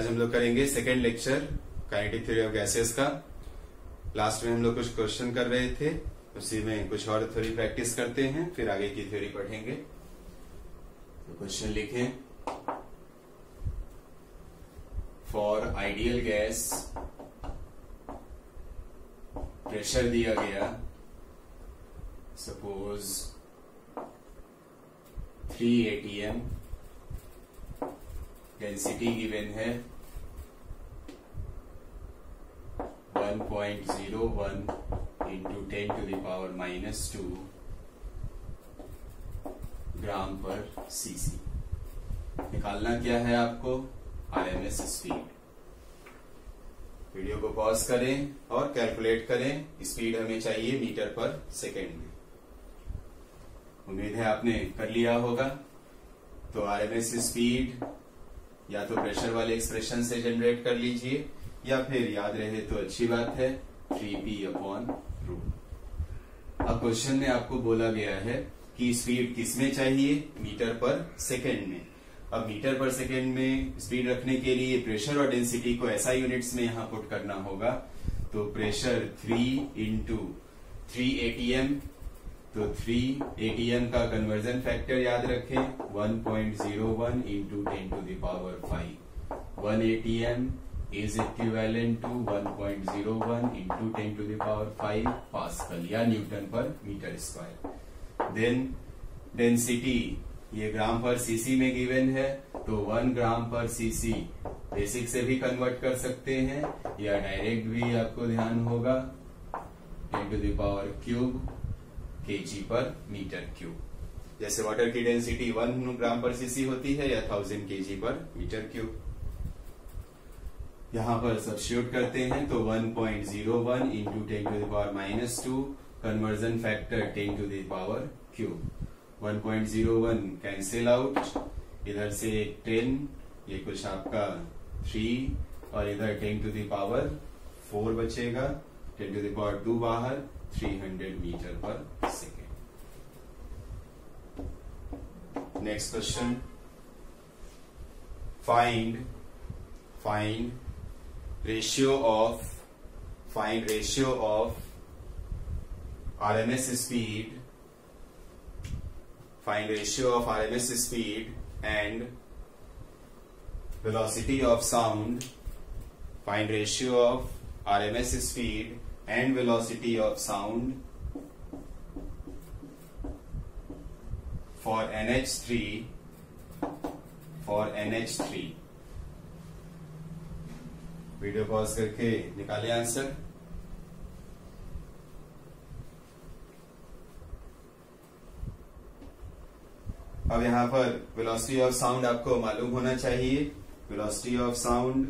आज हम लोग करेंगे second lecture kinetic theory of gases का। लास्ट में हम लोग कुछ क्वेश्चन कर रहे थे, उसी में कुछ और थ्योरी प्रैक्टिस करते हैं, फिर आगे की थ्योरी पढ़ेंगे। तो क्वेश्चन लिखें, फॉर आइडियल गैस प्रेशर दिया गया, सपोज 3 atm, डेंसिटी गिवन है 1.01 इंटू 10 to the power -2 ग्राम पर सीसी। निकालना क्या है आपको? RMS speed. वीडियो को पॉज करें और कैलकुलेट करें। स्पीड हमें चाहिए मीटर पर सेकेंड में। उम्मीद है आपने कर लिया होगा। तो आरएमएस स्पीड या तो प्रेशर वाले एक्सप्रेशन से जनरेट कर लीजिए, या फिर याद रहे तो अच्छी बात है 3p/रूट। अब क्वेश्चन में आपको बोला गया है कि स्पीड किसमें चाहिए? मीटर पर सेकेंड में। अब मीटर पर सेकेंड में स्पीड रखने के लिए प्रेशर और डेंसिटी को ऐसा यूनिट्स में यहां पुट करना होगा। तो प्रेशर 3 इंटू 3 atm, तो 3 atm का कन्वर्जन फैक्टर याद रखें 1.01 into 10 to the power 5। 1 atm is equivalent to 1.01 into 10 to the power 5 pascal या न्यूटन पर मीटर स्क्वायर। देन डेंसिटी ये ग्राम पर सीसी में गिवन है, तो 1 ग्राम पर सीसी बेसिक से भी कन्वर्ट कर सकते हैं, या डायरेक्ट भी आपको ध्यान होगा 10 to the power cube kg पर मीटर क्यूब। जैसे वाटर की डेंसिटी 1 ग्राम पर सीसी होती है या 1000 kg पर मीटर क्यूब। यहां पर सब्स्टिट्यूट करते हैं तो 1.01 into 10 to the power -2, conversion factor 10 to the power cube. 1.01 cancel out, इधर से 10, ये कुछ आपका 3 और इधर 10 to the power 4 बचेगा, 10 to the power 2 बाहर, 300 मीटर पर second. Next question, find ratio of RMS speed, find ratio of RMS speed and velocity of sound. Find ratio of RMS speed and velocity of sound for NH3 video pause करके निकाले answer. अब यहां पर velocity of sound आपको मालूम होना चाहिए। Velocity of sound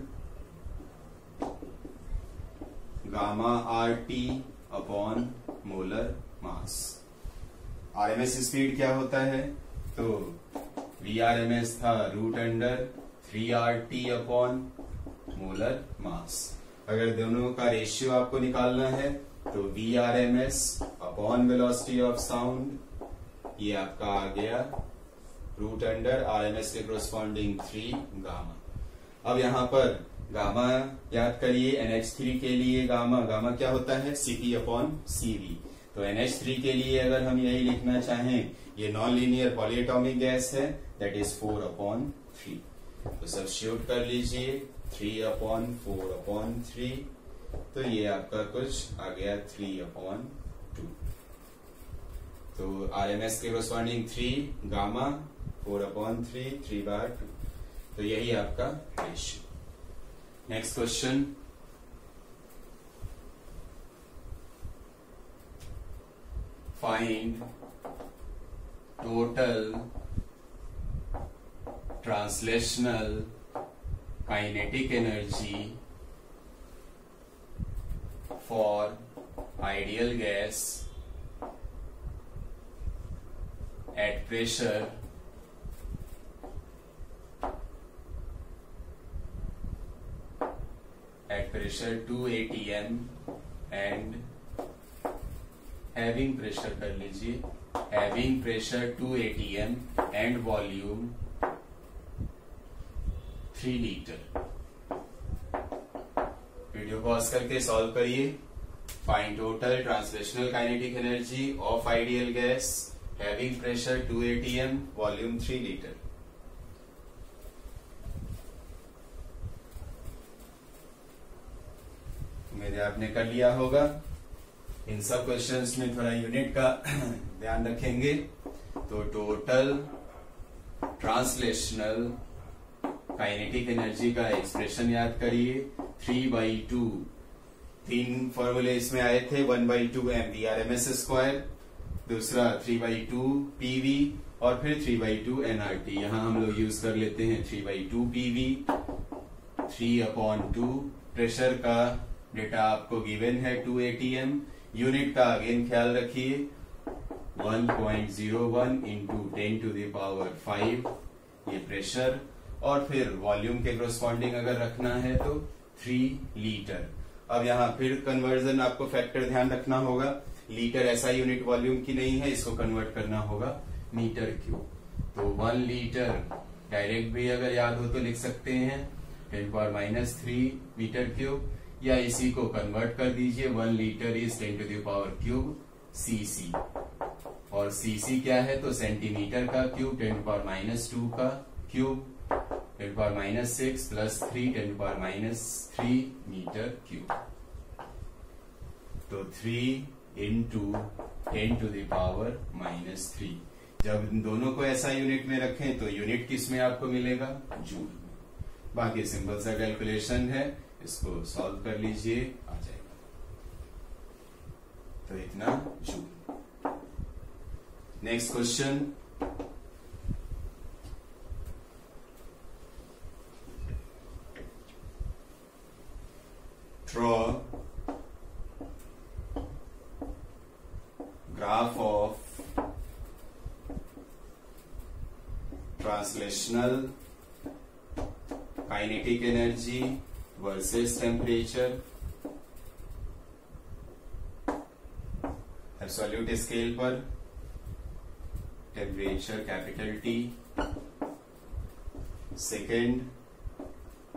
gamma RT upon molar mass. RMS speed क्या होता है? तो VRMS था √3RT अपॉन मोलर मास। अगर दोनों का रेशियो आपको निकालना है तो VRMS upon velocity of sound, ये आपका आ गया √RMS के कोरस्पॉन्डिंग 3 गामा। अब यहां पर गामा याद करिए, NH3 के लिए गामा क्या होता है? CP upon CV। तो NH3 के लिए अगर हम यही लिखना चाहें, ये नॉन लीनियर पॉलीएटॉमिक गैस है, दैट इज 4/3। तो सब्स्टिट्यूट कर लीजिए 3/4/3, तो ये आपका कुछ आ गया 3/2। तो RMS के कोरस्पॉन्डिंग 3 गामा, 4/3, 3/2, तो यही आपका ratio. Next question, find total translational kinetic energy for ideal gas at pressure at pressure 2 atm and having pressure कर लीजिए, having pressure 2 atm and volume 3 liter। Video pause करके सॉल्व करिए। Find total translational kinetic energy of ideal gas having pressure 2 atm, volume 3 litre. उम्मीद है आपने कर लिया होगा। इन सब क्वेश्चंस में थोड़ा यूनिट का ध्यान रखेंगे। तो टोटल ट्रांसलेशनल काइनेटिक एनर्जी का एक्सप्रेशन याद करिए। 3/2 तीन फॉर्मूले इसमें आए थे। 1/2 mvrms स्क्वायर, दूसरा 3/2 pv और फिर 3/2 nrt। यहां हम लोग यूज कर लेते हैं 3/2 pv। 3/2 प्रेशर का डेटा आपको गिवन है 2 atm। यूनिट का अगेन ख्याल रखिए 1.01 इंटू 10⁵ ये प्रेशर, और फिर वॉल्यूम के कोरस्पॉन्डिंग अगर रखना है तो 3 लीटर। अब यहाँ फिर कन्वर्जन आपको फैक्टर ध्यान रखना होगा। लीटर ऐसा यूनिट वॉल्यूम की नहीं है, इसको कन्वर्ट करना होगा मीटर क्यूब। तो 1 लीटर डायरेक्ट भी अगर याद हो तो लिख सकते हैं 10⁻³ मीटर क्यूब, या इसी को कन्वर्ट कर दीजिए 1 लीटर इज 10³ cc, और cc क्या है तो सेंटीमीटर का क्यूब 10⁻² का क्यूब 10⁻6 प्लस 3 10⁻³ मीटर क्यूब। तो 3 इंटू 10⁻³ जब इन दोनों को ऐसा यूनिट में रखें तो यूनिट किस में आपको मिलेगा, जूल में। बाकी सिंपल सा कैलकुलेशन है, इसको सॉल्व कर लीजिए, आ जाएगा। तो इतना joule. Next question, draw graph of translational kinetic energy versus temperature absolute scale पर। Temperature capital T, second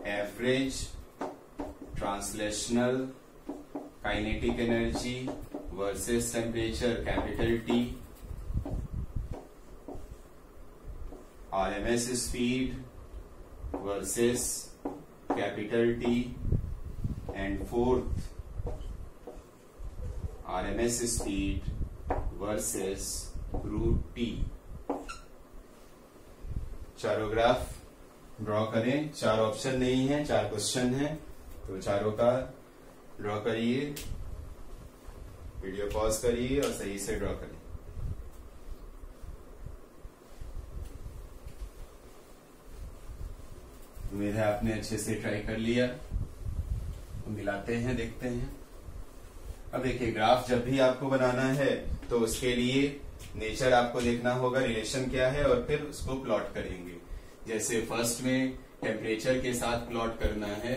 average translational kinetic energy versus temperature capital T, RMS speed versus capital T, and fourth RMS speed versus √T। चारों graph draw करें। 4 option नहीं है, 4 question है, तो चारों का draw करिए। वीडियो पॉज करिए और सही से ड्रॉ करिए। उम्मीद है आपने अच्छे से ट्राई कर लिया। तो मिलाते हैं, देखते हैं। अब देखिए, ग्राफ जब भी आपको बनाना है तो उसके लिए नेचर आपको देखना होगा, रिलेशन क्या है, और फिर उसको प्लॉट करेंगे। जैसे फर्स्ट में टेम्परेचर के साथ प्लॉट करना है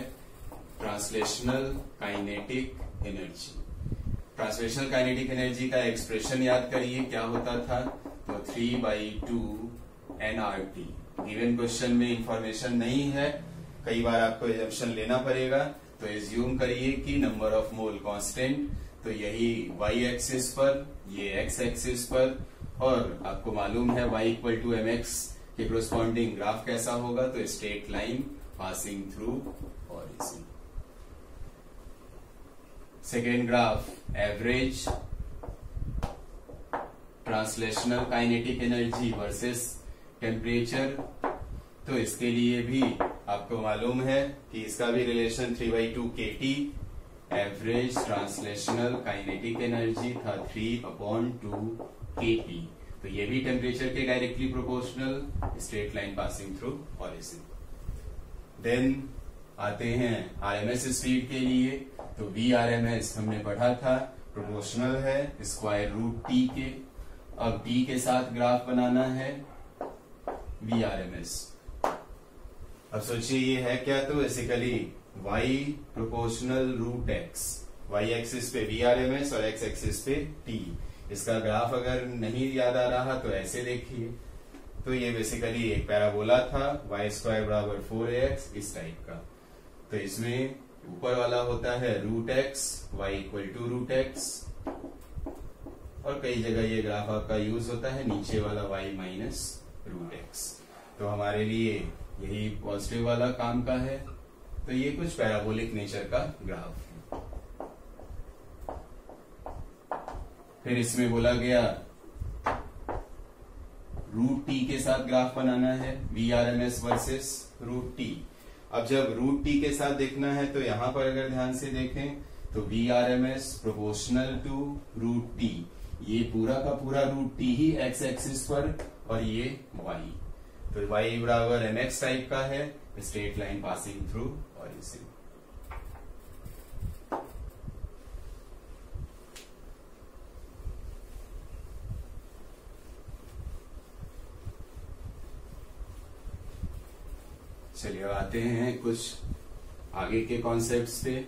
translational kinetic energy. Translational kinetic energy का एक्सप्रेशन याद करिए, क्या होता था, तो 3/2 nRT। गिवन क्वेश्चन में इंफॉर्मेशन नहीं है, कई बार आपको एजम्पशन लेना पड़ेगा, तो एज्यूम करिए कि नंबर ऑफ मोल कांस्टेंट, तो यही y एक्सिस पर, ये x एक्सिस पर, और आपको मालूम है y = mx के कोरस्पॉन्डिंग ग्राफ कैसा होगा, तो straight line passing through origin. Second graph average translational kinetic energy versus temperature, तो इसके लिए भी आपको मालूम है कि इसका भी relation 3/2 kT। Average translational kinetic energy था 3/2 kT, तो ये भी टेम्परेचर के directly proportional, straight line passing through origin. Then आते हैं RMS स्पीड के लिए, तो VRMS हमने पढ़ा था प्रोपोर्शनल है √T के। अब T के साथ ग्राफ बनाना है VRMS। अब सोचिए ये है क्या, तो basically y proportional √x, y axis पे VRMS और x एक्सिस पे T। इसका ग्राफ अगर नहीं याद आ रहा तो ऐसे देखिए, तो ये बेसिकली एक पैराबोला था, y² = 4ax, इस टाइप का। तो इसमें ऊपर वाला होता है √x, y equal to √x, और कई जगह ये ग्राफ आपका यूज होता है नीचे वाला y माइनस √x। तो हमारे लिए यही पॉजिटिव वाला काम का है। तो ये कुछ पैराबोलिक नेचर का ग्राफ है। फिर इसमें बोला गया √t के साथ ग्राफ बनाना है, Vrms वर्सेस √t। अब जब √t के साथ देखना है तो यहां पर अगर ध्यान से देखें तो Vrms प्रोपोर्शनल टू √t, ये पूरा का पूरा √t ही x एक्सिस पर और ये y, तो y बराबर mx टाइप का है, straight line passing through origin. चलिए अब आते हैं कुछ आगे के कॉन्सेप्ट्स पे।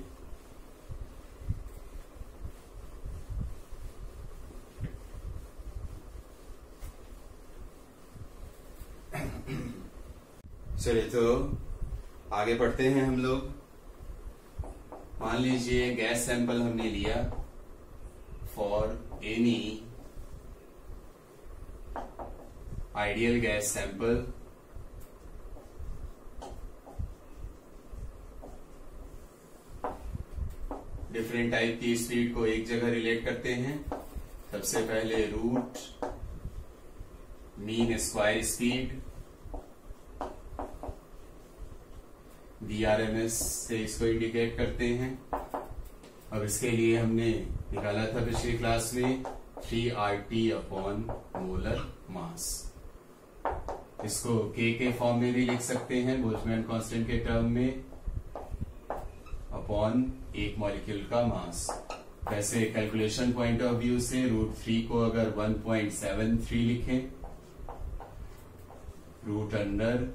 चलिए तो आगे बढ़ते हैं हम लोग। मान लीजिए गैस सैंपल हमने लिया for any ideal gas sample different type की स्पीड को एक जगह रिलेट करते हैं। सबसे पहले root mean square speed Vrms से इसको इंडिकेट करते हैं। अब इसके लिए हमने निकाला था पिछली क्लास में 3RT अपॉन मोलर मास। इसको K के फॉर्म में भी लिख सकते हैं बोल्ट्जमैन कांस्टेंट के टर्म में, अपॉन एक मॉलिक्यूल का मास। वैसे कैलकुलेशन पॉइंट ऑफ व्यू से √3 को अगर 1.73 लिखें, root under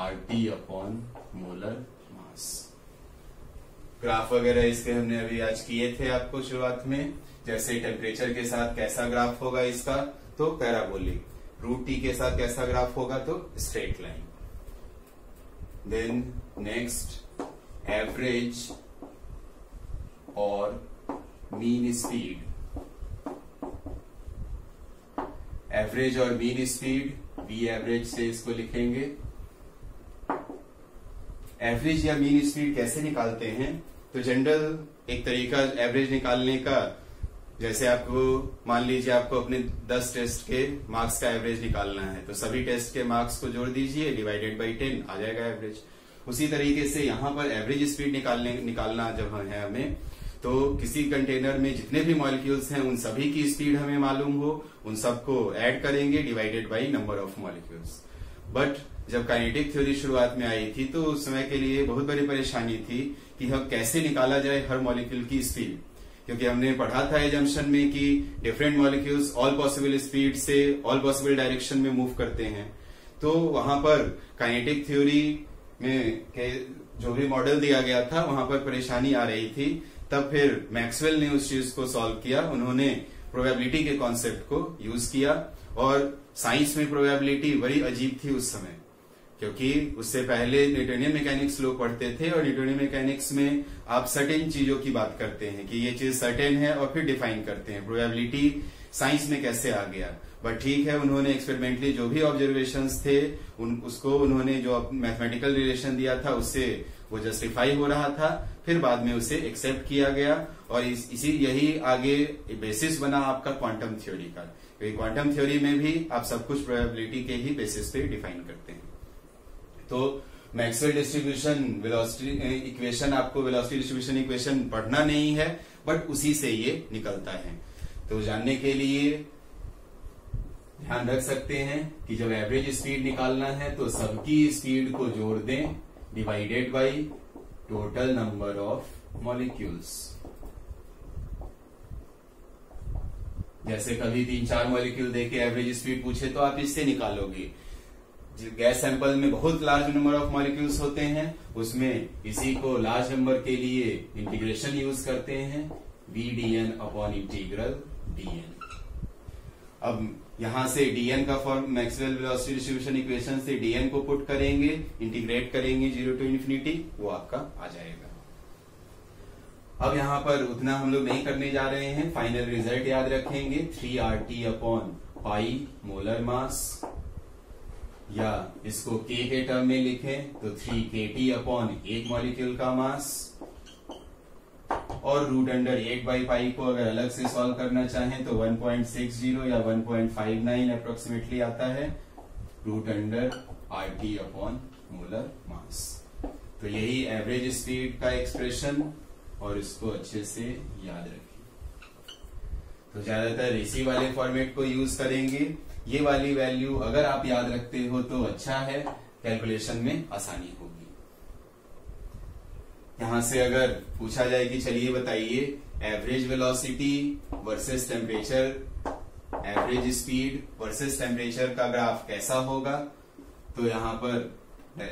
RT upon molar mass. Graph वगैरह इसके हमने अभी आज किए थे आपको शुरुआत में। जैसे टेम्परेचर के साथ कैसा ग्राफ होगा इसका, तो पैराबोलिक। √t के साथ कैसा ग्राफ होगा, तो straight line. Then next average और मीन स्पीड। एवरेज और मीन स्पीड V एवरेज से इसको लिखेंगे। एवरेज या मीन स्पीड कैसे निकालते हैं, तो जनरल एक तरीका एवरेज निकालने का, जैसे आपको मान लीजिए आपको अपने 10 टेस्ट के मार्क्स का एवरेज निकालना है, तो सभी टेस्ट के मार्क्स को जोड़ दीजिए, डिवाइडेड बाई 10 आ जाएगा एवरेज। उसी तरीके से यहां पर एवरेज स्पीड निकालना जब है हमें, तो किसी कंटेनर में जितने भी मॉलिक्यूल्स हैं उन सभी की स्पीड हमें मालूम हो, उन सबको ऐड करेंगे divided by number of molecules. But जब काइनेटिक थ्योरी शुरुआत में आई थी तो उस समय के लिए बहुत बड़ी परेशानी थी कि हम कैसे निकाला जाए हर मॉलिक्यूल की स्पीड, क्योंकि हमने पढ़ा था एजम्पशन में कि different molecules all possible speed से ऑल पॉसिबल डायरेक्शन में मूव करते हैं। तो वहां पर काइनेटिक थ्योरी में जो भी मॉडल दिया गया था वहां पर परेशानी आ रही थी। तब फिर मैक्सवेल ने उस चीज को सॉल्व किया, उन्होंने प्रोबेबिलिटी के कॉन्सेप्ट को यूज किया। और साइंस में प्रोबेबिलिटी बड़ी अजीब थी उस समय, क्योंकि उससे पहले न्यूटोनियन मैकेनिक्स लोग पढ़ते थे और न्यूटोनियन मैकेनिक्स में आप सर्टेन चीजों की बात करते हैं कि ये चीज सर्टेन है और फिर डिफाइन करते हैं। प्रोबेबिलिटी साइंस में कैसे आ गया, बट ठीक है, उन्होंने एक्सपेरिमेंटली जो भी ऑब्जर्वेशंस थे उसको उन्होंने जो मैथमेटिकल रिलेशन दिया था उससे वो जस्टिफाई हो रहा था। फिर बाद में उसे एक्सेप्ट किया गया और इसी यही आगे बेसिस बना आपका क्वांटम थ्योरी का, क्योंकि क्वांटम थ्योरी में भी आप सब कुछ प्रोबेबिलिटी के ही बेसिस पे डिफाइन करते हैं। तो मैक्सवेल डिस्ट्रीब्यूशन वेलोसिटी इक्वेशन, आपको वेलोसिटी डिस्ट्रीब्यूशन इक्वेशन पढ़ना नहीं है, बट उसी से ये निकलता है। तो जानने के लिए ध्यान रख सकते हैं कि जब एवरेज स्पीड निकालना है तो सबकी स्पीड को जोड़ दें divided by total number of molecules. जैसे कभी 3-4 मॉलिक्यूल देके एवरेज स्पीड पूछे तो आप इससे निकालोगे। गैस सैंपल में बहुत लार्ज नंबर ऑफ मॉलिक्यूल्स होते हैं, उसमें इसी को लार्ज नंबर के लिए इंटीग्रेशन यूज करते हैं, VDN अपॉन इंटीग्रल DN। अब यहां से DN का form Maxwell velocity distribution equation से DN को पुट करेंगे, इंटीग्रेट करेंगे 0 to ∞, वो आपका आ जाएगा। अब यहाँ पर उतना हम लोग नहीं करने जा रहे हैं, फाइनल रिजल्ट याद रखेंगे 3RT upon pi molar mass, या इसको K के टर्म में लिखें तो 3kT अपॉन एक मॉलिक्यूल का मास, और रूट अंडर 8/पाई को अगर अलग से सॉल्व करना चाहें तो 1.60 या 1.59 अप्रोक्सीमेटली आता है, root under RT upon molar mass. तो यही एवरेज स्पीड का एक्सप्रेशन, और इसको अच्छे से याद रखिए। तो ज्यादातर इसी वाले फॉर्मेट को यूज करेंगे। ये वाली वैल्यू अगर आप याद रखते हो तो अच्छा है, कैलकुलेशन में आसानी होगी। यहां से अगर पूछा जाए कि चलिए बताइए average velocity versus temperature, average speed versus temperature का ग्राफ कैसा होगा, तो यहां पर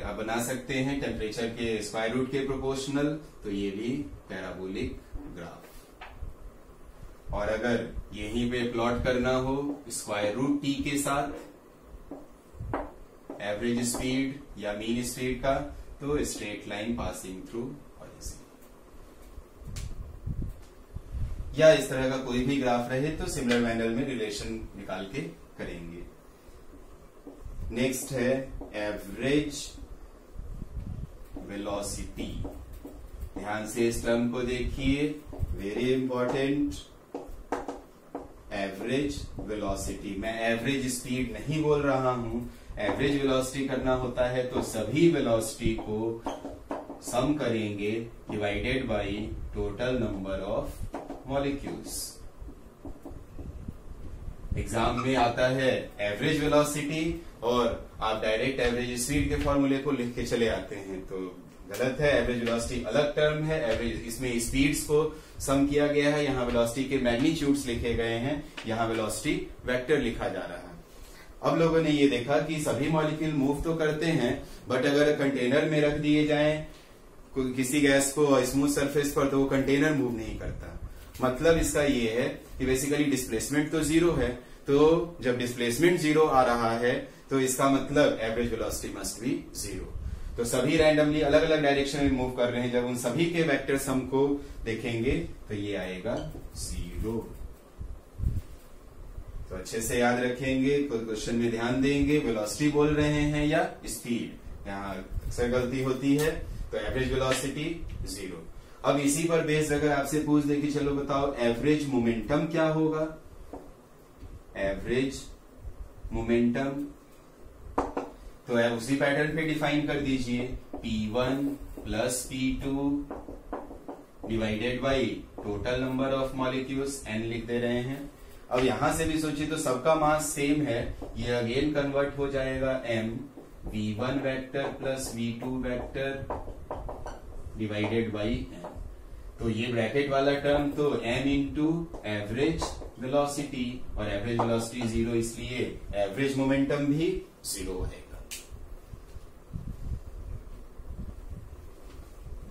आप बना सकते हैं टेम्परेचर के स्क्वायर रूट के प्रोपोर्शनल, तो ये भी पैराबोलिक ग्राफ। और अगर यहीं पे प्लॉट करना हो स्क्वायर रूट टी के साथ एवरेज स्पीड या मीन स्पीड का, तो straight line passing through horizon, या इस तरह का कोई भी ग्राफ रहे तो सिमिलर मैनर में रिलेशन निकाल के करेंगे। नेक्स्ट है एवरेज वेलोसिटी। ध्यान से इस टर्म को देखिए, वेरी इंपॉर्टेंट। एवरेज वेलोसिटी, मैं एवरेज स्पीड नहीं बोल रहा हूं, एवरेज वेलोसिटी करना होता है तो सभी वेलोसिटी को सम करेंगे divided by total number of molecules. Exam में आता है एवरेज वेलोसिटी और आप डायरेक्ट एवरेज स्पीड के फॉर्मूले को लिख के चले आते हैं, तो गलत है। एवरेज वेलोसिटी अलग टर्म है, एवरेज इसमें स्पीड्स को सम किया गया है, यहाँ वेलोसिटी के मैग्नीट्यूड्स लिखे गए हैं, यहाँ वेलोसिटी वेक्टर लिखा जा रहा है। अब लोगों ने ये देखा कि सभी मॉलिक्यूल मूव तो करते हैं, बट अगर कंटेनर में रख दिए जाएं किसी गैस को स्मूथ सरफेस पर, तो वो कंटेनर मूव नहीं करता। मतलब इसका ये है कि बेसिकली डिस्प्लेसमेंट तो जीरो है, तो जब डिस्प्लेसमेंट जीरो आ रहा है तो इसका मतलब average velocity must be zero. तो सभी रैंडमली अलग अलग डायरेक्शन में मूव कर रहे हैं, जब उन सभी के वेक्टर सम को देखेंगे तो ये आएगा जीरो। तो अच्छे से याद रखेंगे, कोई क्वेश्चन में ध्यान देंगे, वेलोसिटी बोल रहे हैं या स्पीड, यहाँ अक्सर गलती होती है। तो एवरेज वेलोसिटी जीरो। अब इसी पर बेस्ड अगर आपसे पूछ दे कि चलो बताओ एवरेज मोमेंटम क्या होगा, एवरेज मोमेंटम, तो उसी पैटर्न पे डिफाइन कर दीजिए, P1 plus P2 divided by total number of molecules, n लिख दे रहे हैं। अब यहां से भी सोचिए तो सबका मास सेम है, ये अगेन कन्वर्ट हो जाएगा m v1 vector plus v2 vector divided by m। तो ये ब्रैकेट वाला टर्म तो m इंटू एवरेज वेलोसिटी, और एवरेज वेलोसिटी जीरो, इसलिए एवरेज मोमेंटम भी जीरो रहेगा।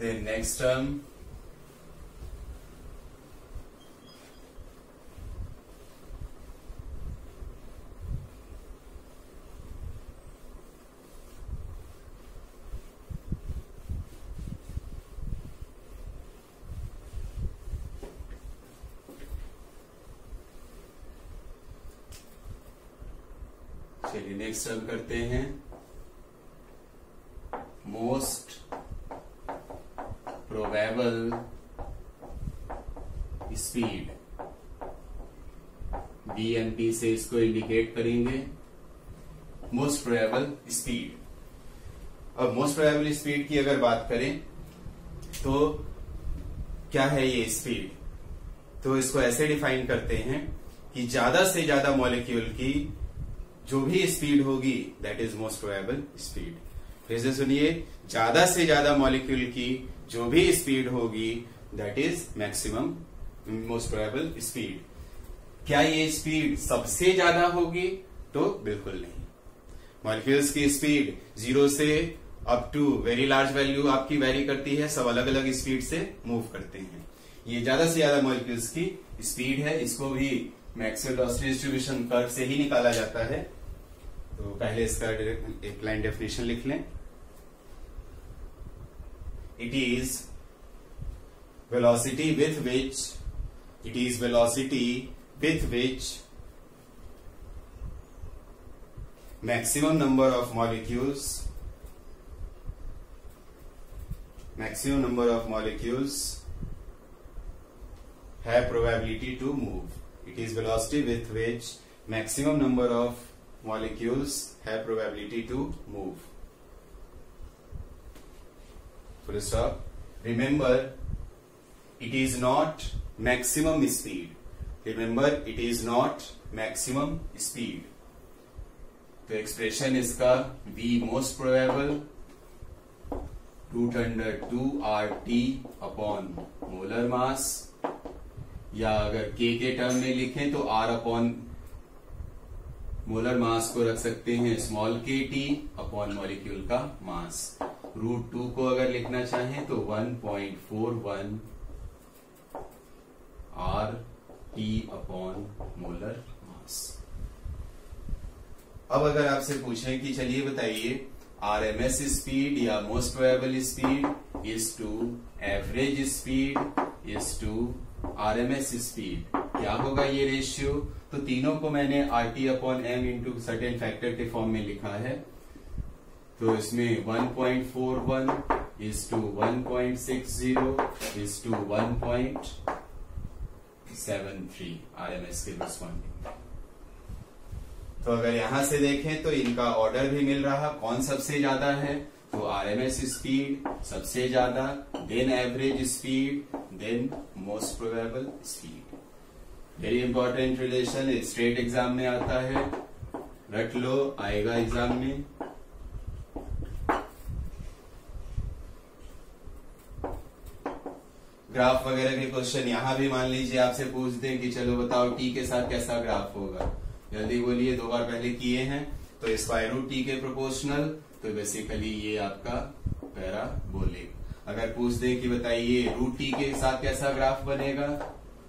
देन नेक्स्ट टर्म चलिए नेक्स्ट टर्म करते हैं, मोस्ट प्रोबेबल स्पीड, BMP से इसको इंडिकेट करेंगे, मोस्ट प्रोबेबल स्पीड। अब मोस्ट प्रोबेबल स्पीड की अगर बात करें तो क्या है ये स्पीड, तो इसको ऐसे डिफाइन करते हैं कि ज्यादा से ज्यादा मॉलिक्यूल की जो भी स्पीड होगी that is most probable speed. फिर से सुनिए, ज्यादा से ज्यादा मॉलिक्यूल की जो भी स्पीड होगी that is maximum most probable speed. क्या ये स्पीड सबसे ज्यादा होगी, तो बिल्कुल नहीं। मॉलिक्यूल्स की स्पीड जीरो से up to very large value आपकी वेरी करती है, सब अलग अलग स्पीड से मूव करते हैं। ये ज्यादा से ज्यादा मॉलिक्यूल्स की स्पीड है, इसको भी मैक्सवेल वेलोसिटी डिस्ट्रीब्यूशन कर्व से ही निकाला जाता है। तो पहले इसका एक लाइन डेफिनेशन लिख लें, it is velocity with which it is velocity with which maximum number of molecules have probability to move. It is velocity with which maximum number of molecules have probability to move. Full stop. Remember, it is not maximum speed. Remember, it is not maximum speed. तो expression इसका v most probable √2 upon molar मास, या अगर k के term में लिखें तो r upon molar मास को रख सकते हैं स्मॉल kt अपॉन मॉलिक्यूल का मास। √2 को अगर लिखना चाहें तो 1.41 RT अपॉन मोलर मास। अब अगर आपसे पूछें कि चलिए बताइए RMS स्पीड या most probable speed is to average speed is to RMS speed, क्या होगा ये रेशियो? तो तीनों को मैंने RT upon M into certain factor के फॉर्म में लिखा है। तो इसमें 1.41 is to 1.60 is to 1.73 RMS corresponding. तो अगर यहां से देखें तो इनका ऑर्डर भी मिल रहा, कौन सबसे ज्यादा है? तो RMS स्पीड सबसे ज्यादा, then average speed, then most probable speed. Very important relation, state exam में आता है, रट लो, आएगा एग्जाम में। ग्राफ वगैरह के क्वेश्चन यहां भी मान लीजिए आपसे पूछ दें कि चलो बताओ टी के साथ कैसा ग्राफ होगा, जल्दी बोलिए, 2 बार पहले किए हैं। तो स्क्वायर रूट टी के प्रोपोर्शनल, तो बेसिकली ये आपका पैराबोलिक। अगर पूछ दें कि बताइए रूट टी के साथ कैसा ग्राफ बनेगा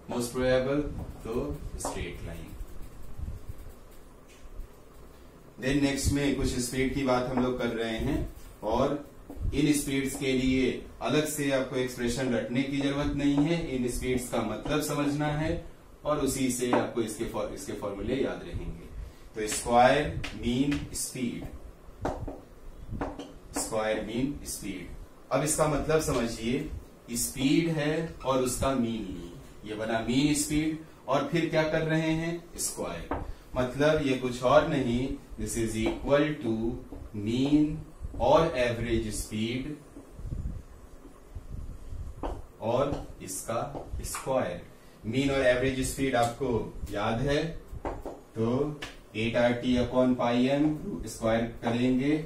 मोस्ट प्रोबेबल, तो स्ट्रेट लाइन। देन नेक्स्ट में कुछ स्पीड की बात हम लोग कर रहे हैं, और इन स्पीड्स के लिए अलग से आपको एक्सप्रेशन रटने की जरूरत नहीं है, इन स्पीड्स का मतलब समझना है और उसी से आपको इसके फॉर्मूले याद रहेंगे। तो स्क्वायर मीन स्पीड। अब इसका मतलब समझिए, स्पीड है और उसका मीन, ये बना मीन स्पीड, और फिर क्या कर रहे हैं? स्क्वायर। मतलब ये कुछ और नहीं, this is equal to mean और एवरेज स्पीड और इसका स्क्वायर। मीन और एवरेज स्पीड आपको याद है, तो 8RT upon pi M, square करेंगे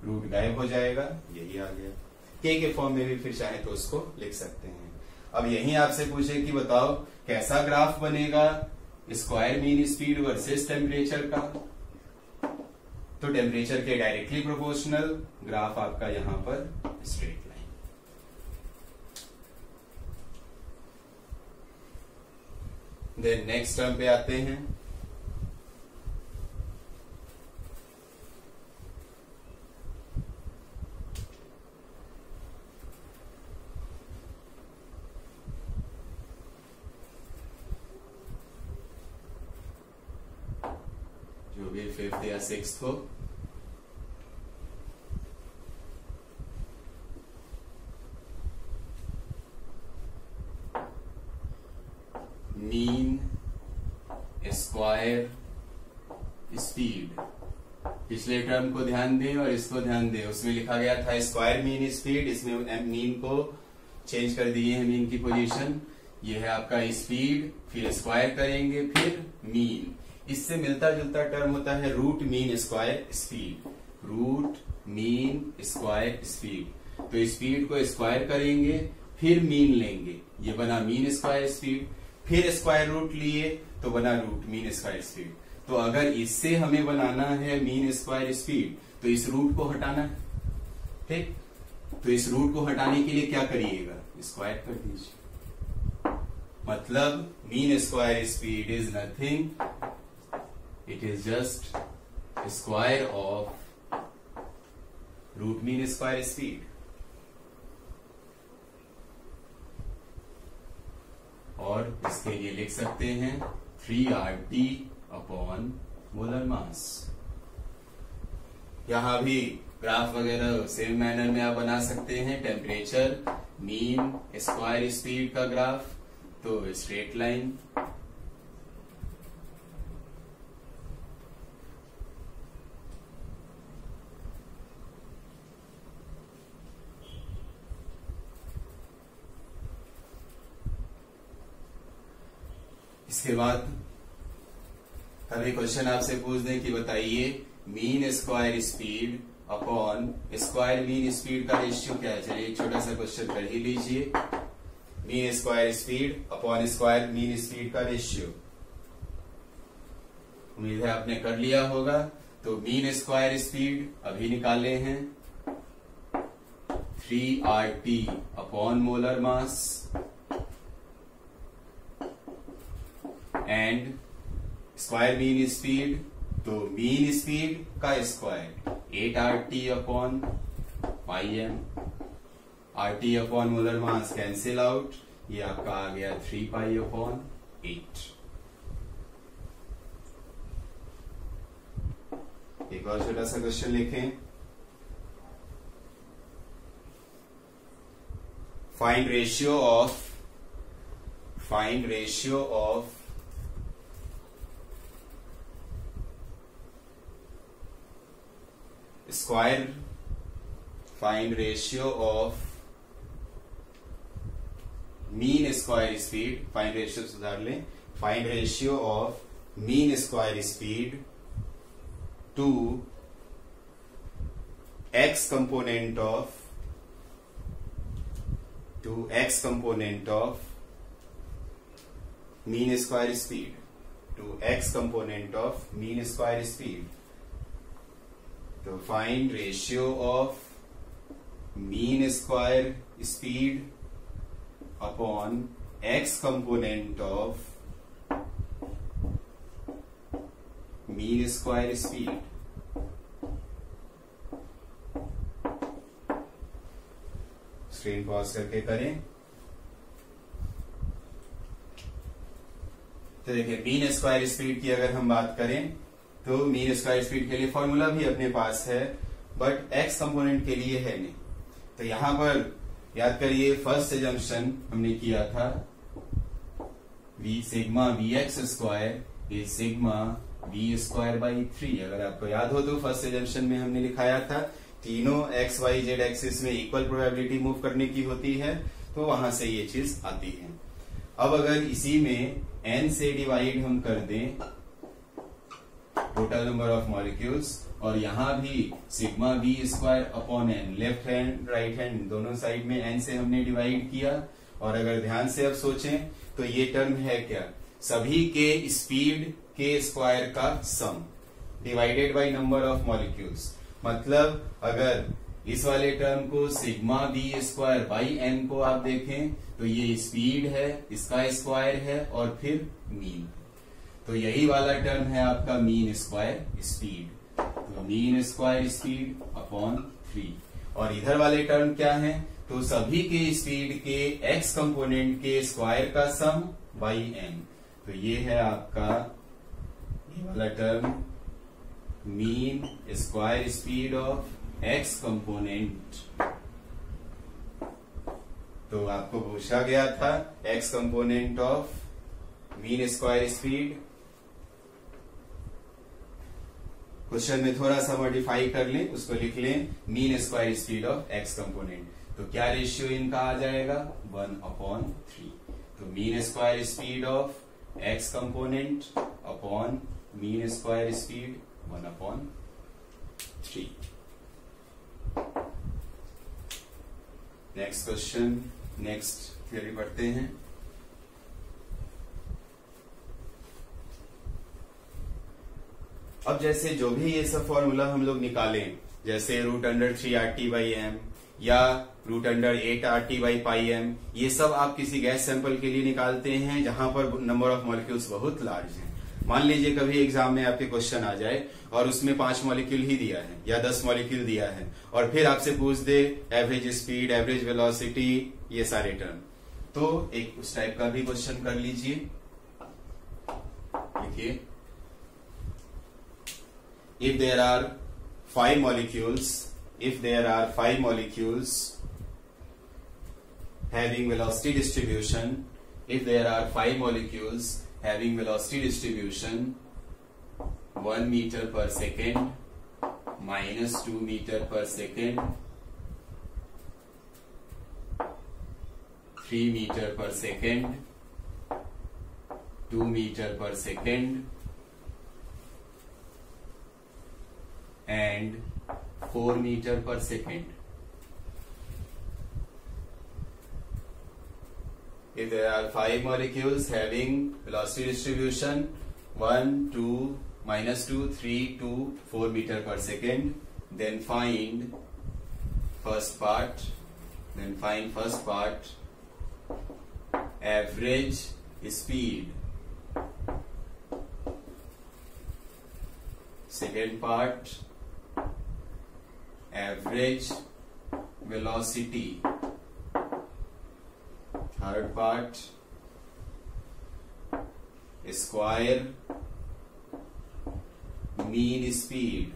रूट गायब हो जाएगा, यही आ गया। के फॉर्म में भी फिर चाहे तो उसको लिख सकते हैं। अब यही आपसे पूछे कि बताओ कैसा ग्राफ बनेगा square mean speed versus temperature का, तो टेम्परेचर के डायरेक्टली प्रोपोर्शनल ग्राफ आपका यहां पर straight line. Then next term पे आते हैं। जो भी 5th या 6th हो, मीन स्क्वायर स्पीड। पिछले टर्म को ध्यान दें और इसको ध्यान दें, उसमें लिखा गया था स्क्वायर मीन स्पीड, इसमें मीन को चेंज कर दिए हैं, मीन की पोजीशन। ये है आपका स्पीड, फिर स्क्वायर करेंगे, फिर मीन। इससे मिलता जुलता टर्म होता है root mean square speed, root mean square speed. तो स्पीड को स्क्वायर करेंगे, फिर मीन लेंगे, ये बना मीन स्क्वायर स्पीड, फिर स्क्वायर रूट लिए तो बना रूट मीन स्क्वायर स्पीड। तो अगर इससे हमें बनाना है मीन स्क्वायर स्पीड, तो इस रूट को हटाना है, ठीक। तो इस रूट को हटाने के लिए क्या करिएगा? स्क्वायर कर दीजिए। मतलब mean square speed is nothing, it is just square of root mean square speed. और इसके लिए लिख सकते हैं 3RT अपॉन मोलर मास। यहां भी ग्राफ वगैरह सेम मैनर में आप बना सकते हैं। टेम्परेचर, मीन, स्क्वायर स्पीड का ग्राफ, तो स्ट्रेट लाइन, इसके बाद कभी क्वेश्चन आपसे पूछ दें कि बताइए mean square speed upon square mean speed का रेशियो क्या है। चलिए एक छोटा सा क्वेश्चन कर ही लीजिए। Mean square speed upon square mean speed का रेशियो, उम्मीद है आपने कर लिया होगा। तो मीन स्क्वायर स्पीड अभी निकाले हैं 3RT upon molar mass and square mean speed, तो मीन स्पीड का square 8RT upon pi M. RT upon molar mass cancel out, ये आपका आ गया 3 पाई अपॉन 8। एक और छोटा सा क्वेश्चन लिखें। Find ratio of find ratio of mean square speed, find ratio सुधार लें, find ratio of mean square speed to x component of mean square speed, to x component of mean square speed. तो find ratio of mean square speed upon x component of mean square speed. Screen pause करके करें। तो देखिए mean square speed की अगर हम बात करें तो मीन स्क्वायर स्पीड के लिए फॉर्मूला भी अपने पास है, बट x कंपोनेंट के लिए है नहीं। तो यहां पर याद करिए फर्स्ट एजम्पशन हमने किया था sigma VX square is sigma V square by 3। अगर आपको याद हो तो फर्स्ट एजम्पशन में हमने लिखाया था तीनों x y z एक्सिस में इक्वल प्रोबेबिलिटी मूव करने की होती है, तो वहां से ये चीज आती है। अब अगर इसी में n से डिवाइड हम कर दें टोटल नंबर ऑफ मॉलिक्यूल्स, और यहां भी sigma V square upon n, left hand right hand दोनों साइड में n से हमने डिवाइड किया, और अगर ध्यान से अब सोचें तो ये टर्म है क्या, सभी के स्पीड के स्क्वायर का सम divided by number of molecules. मतलब अगर इस वाले टर्म को sigma V square by n को आप देखें तो ये स्पीड है, इसका स्क्वायर है और फिर मीन, तो यही वाला टर्म है आपका मीन स्क्वायर स्पीड। तो मीन स्क्वायर स्पीड अपॉन 3, और इधर वाले टर्म क्या है, तो सभी के स्पीड के x कंपोनेंट के स्क्वायर का सम बाई n। तो ये है आपका ये वाला term mean square speed of x component. तो आपको पूछा गया था x component of mean square speed. Question में थोड़ा सा मॉडिफाई कर लें, उसको लिख लें mean square speed of x component. तो क्या रेशियो इनका आ जाएगा 1/3। तो mean square speed of x component upon mean square speed 1/3। Next question, next theory पढ़ते हैं। अब जैसे जो भी ये सब फॉर्मूला हम लोग निकालें, जैसे √3RT/m या √8RT/πm, ये सब आप किसी गैस सैंपल के लिए निकालते हैं जहां पर नंबर ऑफ मॉलिक्यूल्स बहुत लार्ज हैं। मान लीजिए कभी एग्जाम में आपके क्वेश्चन आ जाए और उसमें 5 मॉलिक्यूल ही दिया है या 10 मॉलिक्यूल दिया है, और फिर आपसे पूछ दे एवरेज स्पीड, एवरेज वेलोसिटी, ये सारे टर्म, तो एक उस टाइप का भी क्वेश्चन कर लीजिए। देखिए, if there are 5 molecules having velocity distribution, 1 meter per second, minus 2 meter per second, 3 meter per second, 2 meter per second, and 4 meter per second. If there are 5 molecules having velocity distribution 1, 2, minus 2, 3, 2, 4 meter per second, then find first part, average speed. Second part, average velocity. Third part, square mean speed.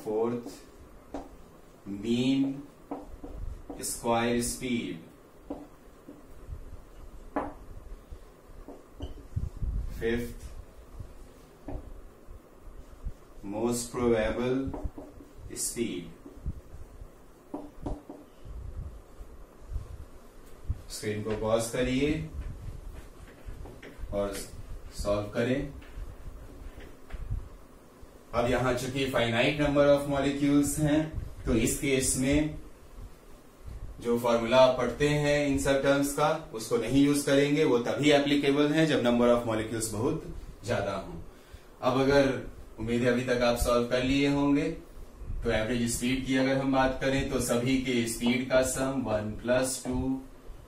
Fourth, mean square speed. Fifth, most probable speed. Screen को pause करिए और solve करें। अब यहां चूंकि finite number of molecules हैं, तो इस केस में जो फॉर्मूला आप पढ़ते हैं इन सब टर्म्स का, उसको नहीं यूज करेंगे। वो तभी एप्लीकेबल है जब नंबर ऑफ मॉलिक्यूल्स बहुत ज्यादा हों। अब अगर उम्मीद है अभी तक आप सॉल्व कर लिए होंगे, तो एवरेज स्पीड की अगर हम बात करें तो सभी के स्पीड का सम 1 + 2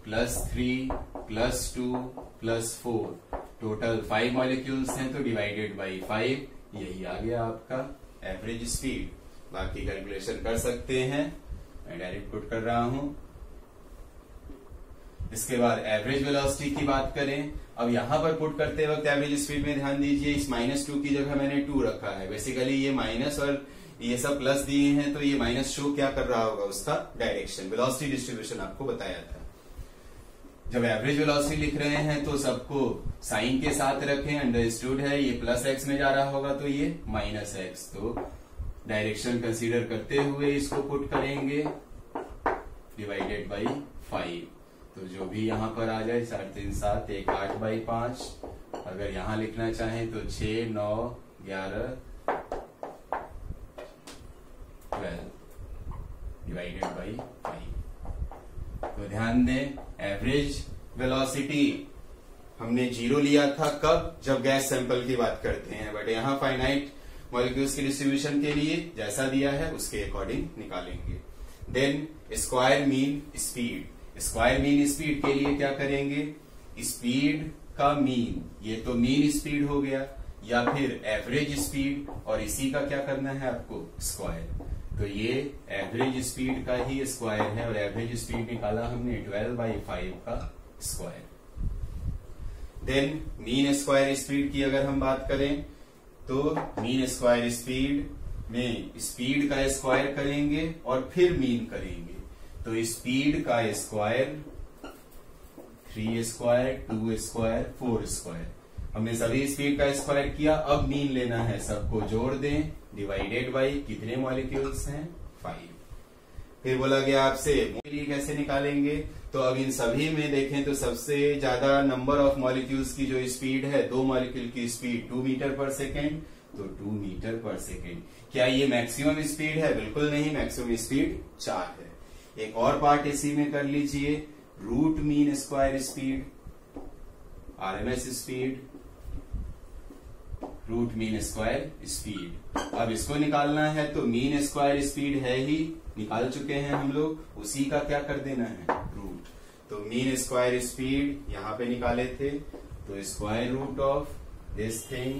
+ 3 + 2 + 4, टोटल 5 मॉलिक्यूल्स हैं तो डिवाइडेड बाई 5, यही आ गया आपका एवरेज स्पीड। बाकी कैलकुलेशन कर सकते हैं, मैं डायरेक्ट पुट कर रहा हूं। इसके बाद एवरेज वेलोसिटी की बात करें। अब यहां पर पुट करते वक्त एवरेज स्पीड में ध्यान दीजिए, इस -2 की जगह मैंने 2 रखा है। बेसिकली ये माइनस और ये सब प्लस दिए हैं, तो ये माइनस शो क्या कर रहा होगा, उसका डायरेक्शन, वेलोसिटी डिस्ट्रीब्यूशन आपको बताया था। जब एवरेज वेलोसिटी लिख रहे हैं तो सबको साइन के साथ रखें, अंडरस्टूड है। ये +x में जा रहा होगा तो ये -x, तो डायरेक्शन कंसीडर करते हुए इसको पुट करेंगे डिवाइडेड बाई 5। तो जो भी यहां पर आ जाए 4 3 7 1 8/5। अगर यहां लिखना चाहें तो 6 9 11 12 डिवाइडेड बाई 5। तो ध्यान दें, एवरेज वेलोसिटी हमने 0 लिया था कब, जब गैस सैंपल की बात करते हैं, बट यहां फाइनाइट मॉलिक्यूल्स की डिस्ट्रीब्यूशन के लिए जैसा दिया है उसके अकॉर्डिंग निकालेंगे। Then square mean speed. Square mean speed के लिए क्या करेंगे, स्पीड का मीन, ये तो मीन स्पीड हो गया, या फिर एवरेज स्पीड, और इसी का क्या करना है आपको, स्क्वायर। तो ये एवरेज स्पीड का ही स्क्वायर है, और एवरेज स्पीड निकाला हमने 12/5 का square. Then mean square speed की अगर हम बात करें तो मीन स्क्वायर स्पीड में स्पीड का स्क्वायर करेंगे और फिर मीन करेंगे। तो स्पीड का स्क्वायर 3 स्क्वायर 2 स्क्वायर 4 स्क्वायर, हमने सभी स्पीड का स्क्वायर किया। अब मीन लेना है, सबको जोड़ दें डिवाइडेड बाई कितने मॉलिक्यूल्स हैं, 5। फिर बोला गया आपसे मोल कैसे निकालेंगे, तो अब इन सभी में देखें तो सबसे ज्यादा नंबर ऑफ मॉलिक्यूल्स की जो स्पीड है, 2 मॉलिक्यूल की स्पीड 2 मीटर पर सेकेंड, तो 2 मीटर पर सेकेंड। क्या ये मैक्सिमम स्पीड है, बिल्कुल नहीं, मैक्सिमम स्पीड 4 है। एक और पार्ट इसी में कर लीजिए, root mean square speed, RMS speed, root mean square speed. अब इसको निकालना है तो मीन स्क्वायर स्पीड है ही, निकाल चुके हैं हम लोग, उसी का क्या कर देना है, रूट। तो मीन स्क्वायर स्पीड यहां पे निकाले थे, तो square root of this thing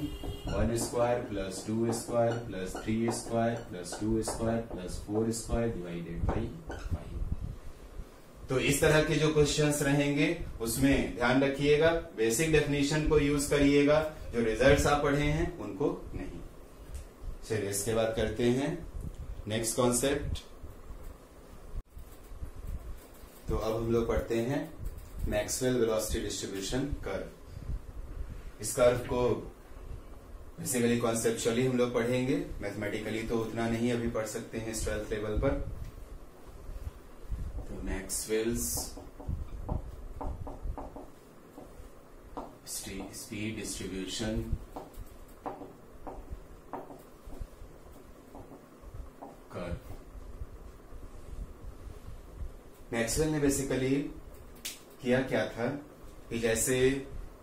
1 square plus 2 square plus 3 square plus 2 square plus 4 square divided by 5। तो इस तरह के जो क्वेश्चंस रहेंगे उसमें ध्यान रखिएगा, बेसिक डेफिनेशन को यूज करिएगा, जो रिजल्ट्स आप पढ़े हैं उनको नहीं। चलिए इसके बाद करते हैं नेक्स्ट कॉन्सेप्ट। तो अब हम लोग पढ़ते हैं मैक्सवेल वेलोसिटी डिस्ट्रीब्यूशन कर्व। इस कर्व को बेसिकली कॉन्सेप्चुअली हम लोग पढ़ेंगे, मैथमेटिकली तो उतना नहीं अभी पढ़ सकते हैं इस 12th लेवल पर। तो Maxwell's speed distribution curve. Maxwell ने बेसिकली किया क्या था कि जैसे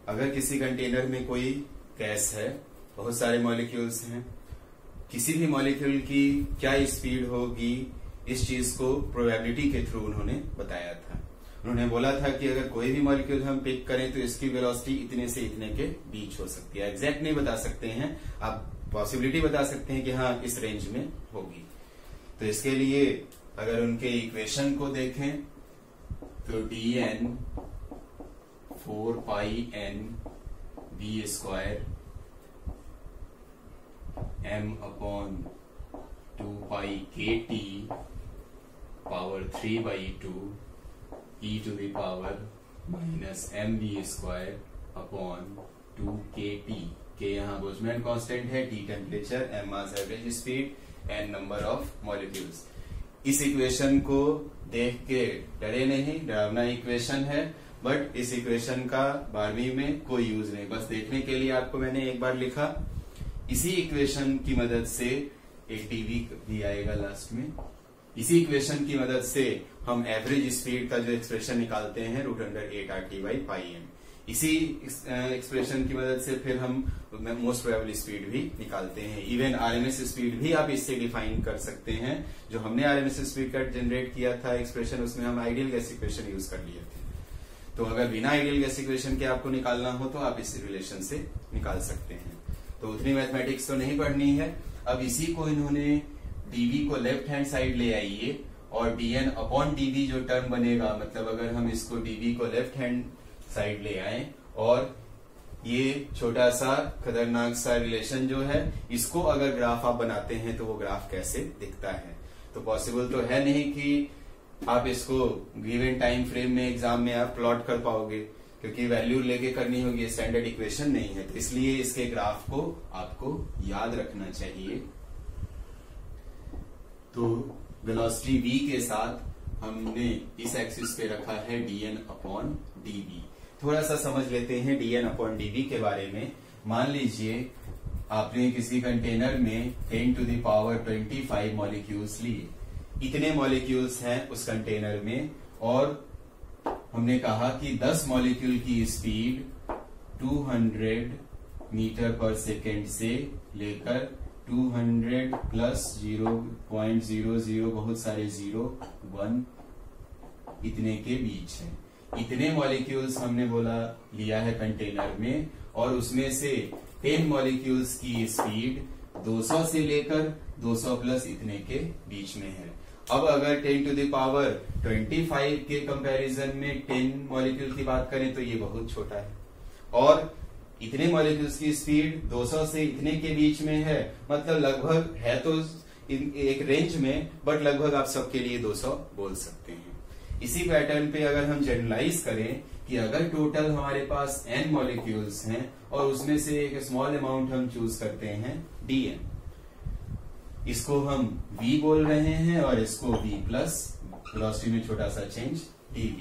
अगर किसी कंटेनर में कोई गैस है, बहुत सारे मॉलिक्यूल्स हैं, किसी भी मॉलिक्यूल की क्या स्पीड होगी इस चीज को प्रोबेबिलिटी के थ्रू उन्होंने बताया था। उन्होंने बोला था कि अगर कोई भी मॉलिक्यूल हम पिक करें तो इसकी वेलोसिटी इतने से इतने के बीच हो सकती है। एग्जैक्ट नहीं बता सकते हैं, आप पॉसिबिलिटी बता सकते हैं कि हाँ इस रेंज में होगी। तो इसके लिए अगर उनके इक्वेशन को देखें तो dn 4 pi n b square m upon 2 pi kt power 3/2 e to the power minus mb square upon 2 kt। K यहाँ बोल्ट्जमैन कांस्टेंट है, t temperature, m mass average speed, n number of molecules. इस equation को देख के डरे नहीं, डरावना equation है, बट इस इक्वेशन का 12वीं में कोई यूज नहीं, बस देखने के लिए आपको मैंने एक बार लिखा। इसी इक्वेशन की मदद से एक dv भी आएगा लास्ट में। इसी इक्वेशन की मदद से हम एवरेज स्पीड का जो एक्सप्रेशन निकालते हैं √8RT/πm। इसी एक्सप्रेशन की मदद से फिर हम मोस्ट प्रोबेबल स्पीड भी निकालते हैं। इवन आरएमएस स्पीड भी आप इससे डिफाइन कर सकते हैं। जो हमने आरएमएस स्पीड का जनरेट किया था एक्सप्रेशन, उसमें हम आइडियल गैस इक्वेशन यूज कर लिए थे। तो अगर बिना आइडियल गैस इक्वेशन के आपको निकालना हो तो आप इस रिलेशन से निकाल सकते हैं। तो उतनी मैथमेटिक्स तो नहीं पढ़नी है। अब इसी को इन्होंने dv को लेफ्ट हैंड साइड ले आइए और dn अपॉन dv जो टर्म बनेगा, मतलब अगर हम इसको dv को लेफ्ट हैंड साइड ले आए और ये छोटा सा खतरनाक सा रिलेशन जो है इसको अगर ग्राफ आप बनाते हैं तो वो ग्राफ कैसे दिखता है। तो पॉसिबल तो है नहीं कि आप इसको गिवन टाइम फ्रेम में एग्जाम में आप प्लॉट कर पाओगे, क्योंकि वैल्यू लेके करनी होगी, स्टैंडर्ड इक्वेशन नहीं है। तो इसलिए इसके ग्राफ को आपको याद रखना चाहिए। तो वेलोसिटी v के साथ हमने इस एक्सिस पे रखा है dn अपॉन dv। थोड़ा सा समझ लेते हैं dn अपॉन dv के बारे में। मान लीजिए आपने किसी कंटेनर में 10 टू द पावर 25 मॉलिक्यूल्स लिए। इतने मॉलिक्यूल्स हैं उस कंटेनर में और हमने कहा कि 10 मॉलिक्यूल की स्पीड 200 मीटर पर सेकेंड से लेकर 200 प्लस 0.00 बहुत सारे 1 इतने के बीच है। इतने मॉलिक्यूल्स हमने बोला लिया है कंटेनर में और उसमें से 10 मॉलिक्यूल्स की स्पीड 200 से लेकर 200 प्लस इतने के बीच में है। अब अगर 10 टू द पावर 25 के कंपैरिजन में 10 मॉलिक्यूल की बात करें तो ये बहुत छोटा है और इतने मॉलिक्यूल्स की स्पीड 200 से इतने के बीच में है, मतलब लगभग है तो एक रेंज में, बट लगभग आप सबके लिए 200 बोल सकते हैं। इसी पैटर्न पे अगर हम जनरलाइज करें कि अगर टोटल हमारे पास n मॉलिक्यूल्स हैं और उसमें से एक स्मॉल अमाउंट हम चूज करते हैं dn, इसको हम v बोल रहे हैं और इसको v प्लस वेलोसिटी में छोटा सा चेंज dv।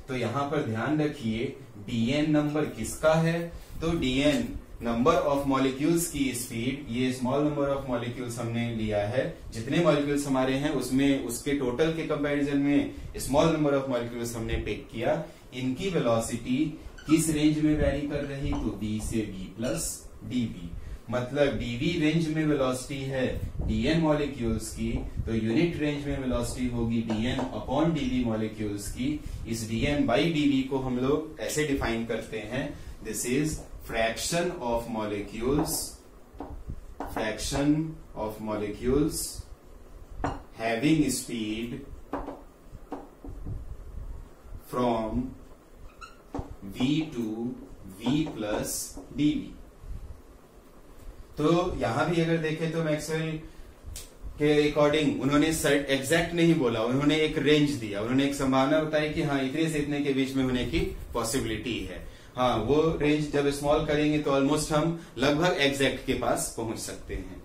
तो यहां पर ध्यान रखिए dn नंबर किसका है, तो dn नंबर ऑफ मॉलिक्यूल्स की स्पीड, ये स्मॉल नंबर ऑफ मॉलिक्यूल्स हमने लिया है, जितने मॉलिक्यूल्स हमारे हैं उसमें उसके टोटल के कंपैरिजन में स्मॉल नंबर ऑफ मॉलिक्यूल्स हमने पिक किया। इनकी वेलोसिटी किस रेंज में वेरी कर रही, तो v से v प्लस dv, मतलब dv रेंज में वेलोसिटी है dn मॉलिक्यूल्स की, तो यूनिट रेंज में वेलोसिटी होगी dn अपॉन dv मॉलिक्यूल्स की। इस dn बाई dv को हम लोग ऐसे डिफाइन करते हैं, this is fraction of molecules having speed from v to v plus dv। तो यहां भी अगर देखें तो मैक्सवेल के अकॉर्डिंग उन्होंने एग्जैक्ट नहीं बोला, उन्होंने एक रेंज दिया, उन्होंने एक संभावना बताई कि हाँ इतने से इतने के बीच में होने की पॉसिबिलिटी है। हाँ, वो रेंज जब स्मॉल करेंगे तो ऑलमोस्ट हम लगभग एग्जैक्ट के पास पहुंच सकते हैं।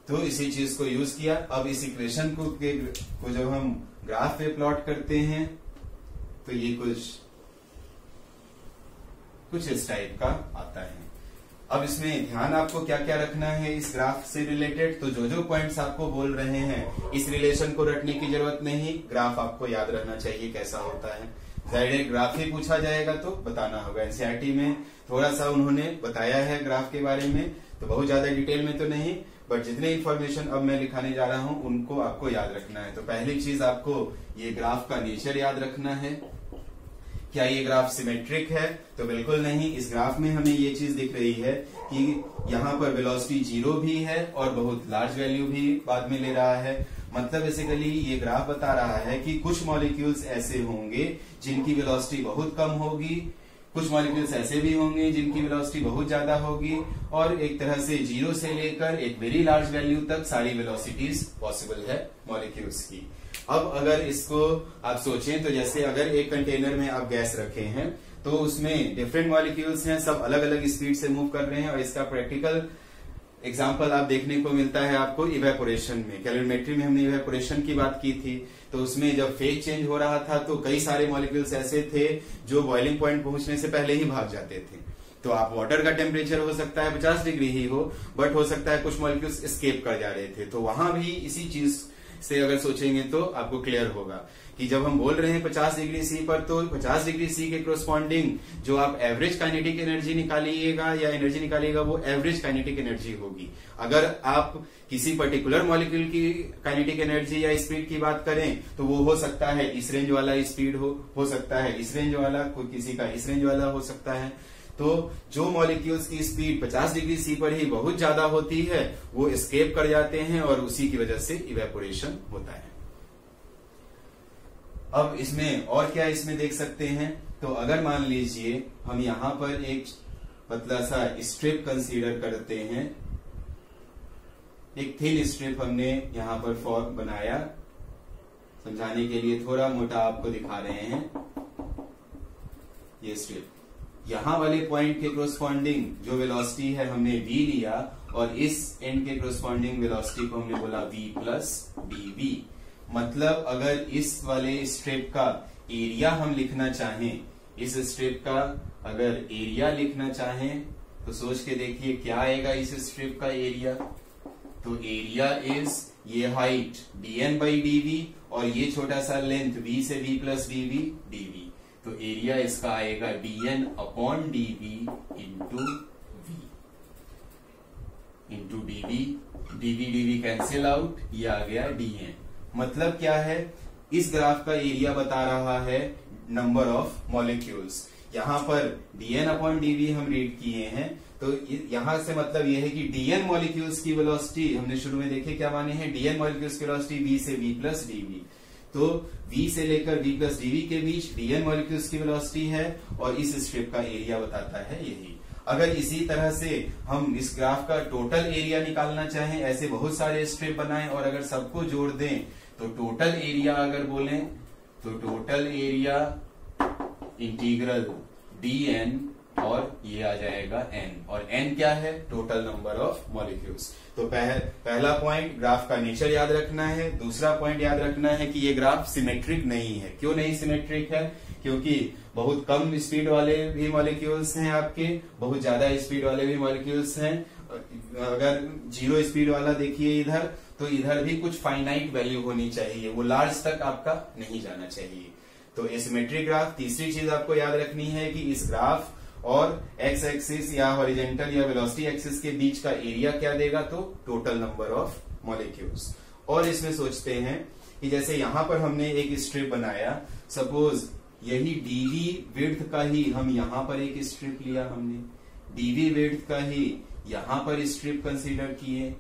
तो इसी चीज को यूज किया। अब इस इक्वेशन को जब हम ग्राफ पे प्लॉट करते हैं तो ये कुछ इस टाइप का आता है। अब इसमें ध्यान आपको क्या क्या रखना है इस ग्राफ से रिलेटेड, तो जो पॉइंट्स आपको बोल रहे हैं इस रिलेशन को रटने की जरूरत नहीं, ग्राफ आपको याद रहना चाहिए कैसा होता है। डायरेक्ट ग्राफ ही पूछा जाएगा तो बताना होगा। एनसीईआरटी में थोड़ा सा उन्होंने बताया है ग्राफ के बारे में, तो बहुत ज्यादा डिटेल में तो नहीं, बट जितने इंफॉर्मेशन अब मैं लिखाने जा रहा हूं उनको आपको याद रखना है। तो पहली चीज आपको ये ग्राफ का नेचर याद रखना है। क्या ये ग्राफ सिमेट्रिक है? तो बिल्कुल नहीं। इस ग्राफ में हमें ये चीज दिख रही है कि यहाँ पर वेलोसिटी 0 भी है और बहुत लार्ज वैल्यू भी बाद में ले रहा है। मतलब बेसिकली ये ग्राफ बता रहा है कि कुछ मॉलिक्यूल्स ऐसे होंगे जिनकी वेलोसिटी बहुत कम होगी, कुछ मॉलिक्यूल्स ऐसे भी होंगे जिनकी वेलोसिटी बहुत ज्यादा होगी, और एक तरह से 0 से लेकर एक वेरी लार्ज वैल्यू तक सारी वेलोसिटीज पॉसिबल है मॉलिक्यूल्स की। अब अगर इसको आप सोचें तो जैसे अगर एक कंटेनर में आप गैस रखे हैं तो उसमें डिफरेंट मॉलिक्यूल्स हैं, सब अलग अलग स्पीड से मूव कर रहे हैं, और इसका प्रैक्टिकल एग्जाम्पल आप देखने को मिलता है आपको इवेपोरेशन में। कैलोरीमेट्री में हमने इवेपोरेशन की बात की थी, तो उसमें जब फेज चेंज हो रहा था तो कई सारे मॉलिक्यूल्स ऐसे थे जो बॉइलिंग पॉइंट पहुंचने से पहले ही भाग जाते थे। तो आप वाटर का टेम्परेचर हो सकता है 50 डिग्री ही हो, बट हो सकता है कुछ मॉलिक्यूल्स एस्केप कर जा रहे थे। तो वहां भी इसी चीज से अगर सोचेंगे तो आपको क्लियर होगा कि जब हम बोल रहे हैं 50 डिग्री सी पर, तो 50 डिग्री सी के कोरस्पॉन्डिंग जो आप एवरेज काइनेटिक एनर्जी निकालिएगा या एनर्जी निकालिएगा वो एवरेज काइनेटिक एनर्जी होगी। अगर आप किसी पर्टिकुलर मॉलिक्यूल की काइनेटिक एनर्जी या स्पीड की बात करें तो वो हो सकता है इस रेंज वाला स्पीड हो सकता है इस रेंज वाला, कोई किसी का इस रेंज वाला हो सकता है। तो जो मॉलिक्यूल्स की स्पीड 50 डिग्री सी पर ही बहुत ज्यादा होती है वो एस्केप कर जाते हैं और उसी की वजह से इवेपोरेशन होता है। अब इसमें और क्या इसमें देख सकते हैं, तो अगर मान लीजिए हम यहां पर एक पतला सा स्ट्रिप कंसीडर करते हैं, एक थिन स्ट्रिप हमने यहां पर फॉर्म बनाया, समझाने के लिए थोड़ा मोटा आपको दिखा रहे हैं। ये स्ट्रिप यहां वाले पॉइंट के कोरस्पॉन्डिंग जो वेलोसिटी है हमने v लिया, और इस एंड के कोरस्पॉन्डिंग वेलोसिटी को हमने बोला v प्लस dv। मतलब अगर इस वाले स्ट्रिप का एरिया हम लिखना चाहें, इस स्ट्रिप का अगर एरिया लिखना चाहें तो सोच के देखिए क्या आएगा इस स्ट्रिप का एरिया। तो एरिया इज ये हाइट dn/dv और ये छोटा सा लेंथ v से v प्लस dv। तो एरिया इसका आएगा dn/dv into dv cancel out, ये आ गया dn। मतलब क्या है, इस ग्राफ का एरिया बता रहा है नंबर ऑफ मॉलिक्यूल्स। यहां पर dn/dv हम रीड किए हैं, तो यहां से मतलब यह है कि dn मॉलिक्यूल्स की वेलोसिटी हमने शुरू में देखे क्या माने हैं, dn मॉलिक्यूल्स की वेलोसिटी v से v प्लस dv। तो v से लेकर v प्लस dv के बीच dn मॉलिक्यूल्स की वेलोसिटी है और इस स्ट्रिप का एरिया बताता है यही। अगर इसी तरह से हम इस ग्राफ का टोटल एरिया निकालना चाहें, ऐसे बहुत सारे स्ट्रिप बनाएं और अगर सबको जोड़ दें तो टोटल एरिया अगर बोलें तो टोटल एरिया इंटीग्रल dn और ये आ जाएगा n, और n क्या है, टोटल नंबर ऑफ मॉलिक्यूल्स। तो पहला पॉइंट ग्राफ का नेचर याद रखना है। दूसरा पॉइंट याद रखना है कि ये ग्राफ सिमेट्रिक नहीं है। क्यों नहीं सिमेट्रिक है? क्योंकि बहुत कम स्पीड वाले भी मॉलिक्यूल्स हैं आपके, बहुत ज्यादा स्पीड वाले भी मॉलिक्यूल्स हैं। अगर 0 स्पीड वाला देखिए इधर, तो इधर भी कुछ फाइनाइट वैल्यू होनी चाहिए, वो लार्ज तक आपका नहीं जाना चाहिए। तो एसिमेट्रिक ग्राफ। तीसरी चीज आपको याद रखनी है कि इस ग्राफ और एक्स एक्सिस या हॉरिजॉन्टल या वेलोसिटी एक्सिस के बीच का एरिया क्या देगा, तो टोटल नंबर ऑफ मॉलिक्यूल्स। और इसमें सोचते हैं कि जैसे यहां पर हमने एक स्ट्रिप बनाया, सपोज यही डीवी विड्थ का ही हम यहां पर एक स्ट्रिप लिया, हमने डीवी विड्थ का ही यहां पर स्ट्रिप कंसीडर किए,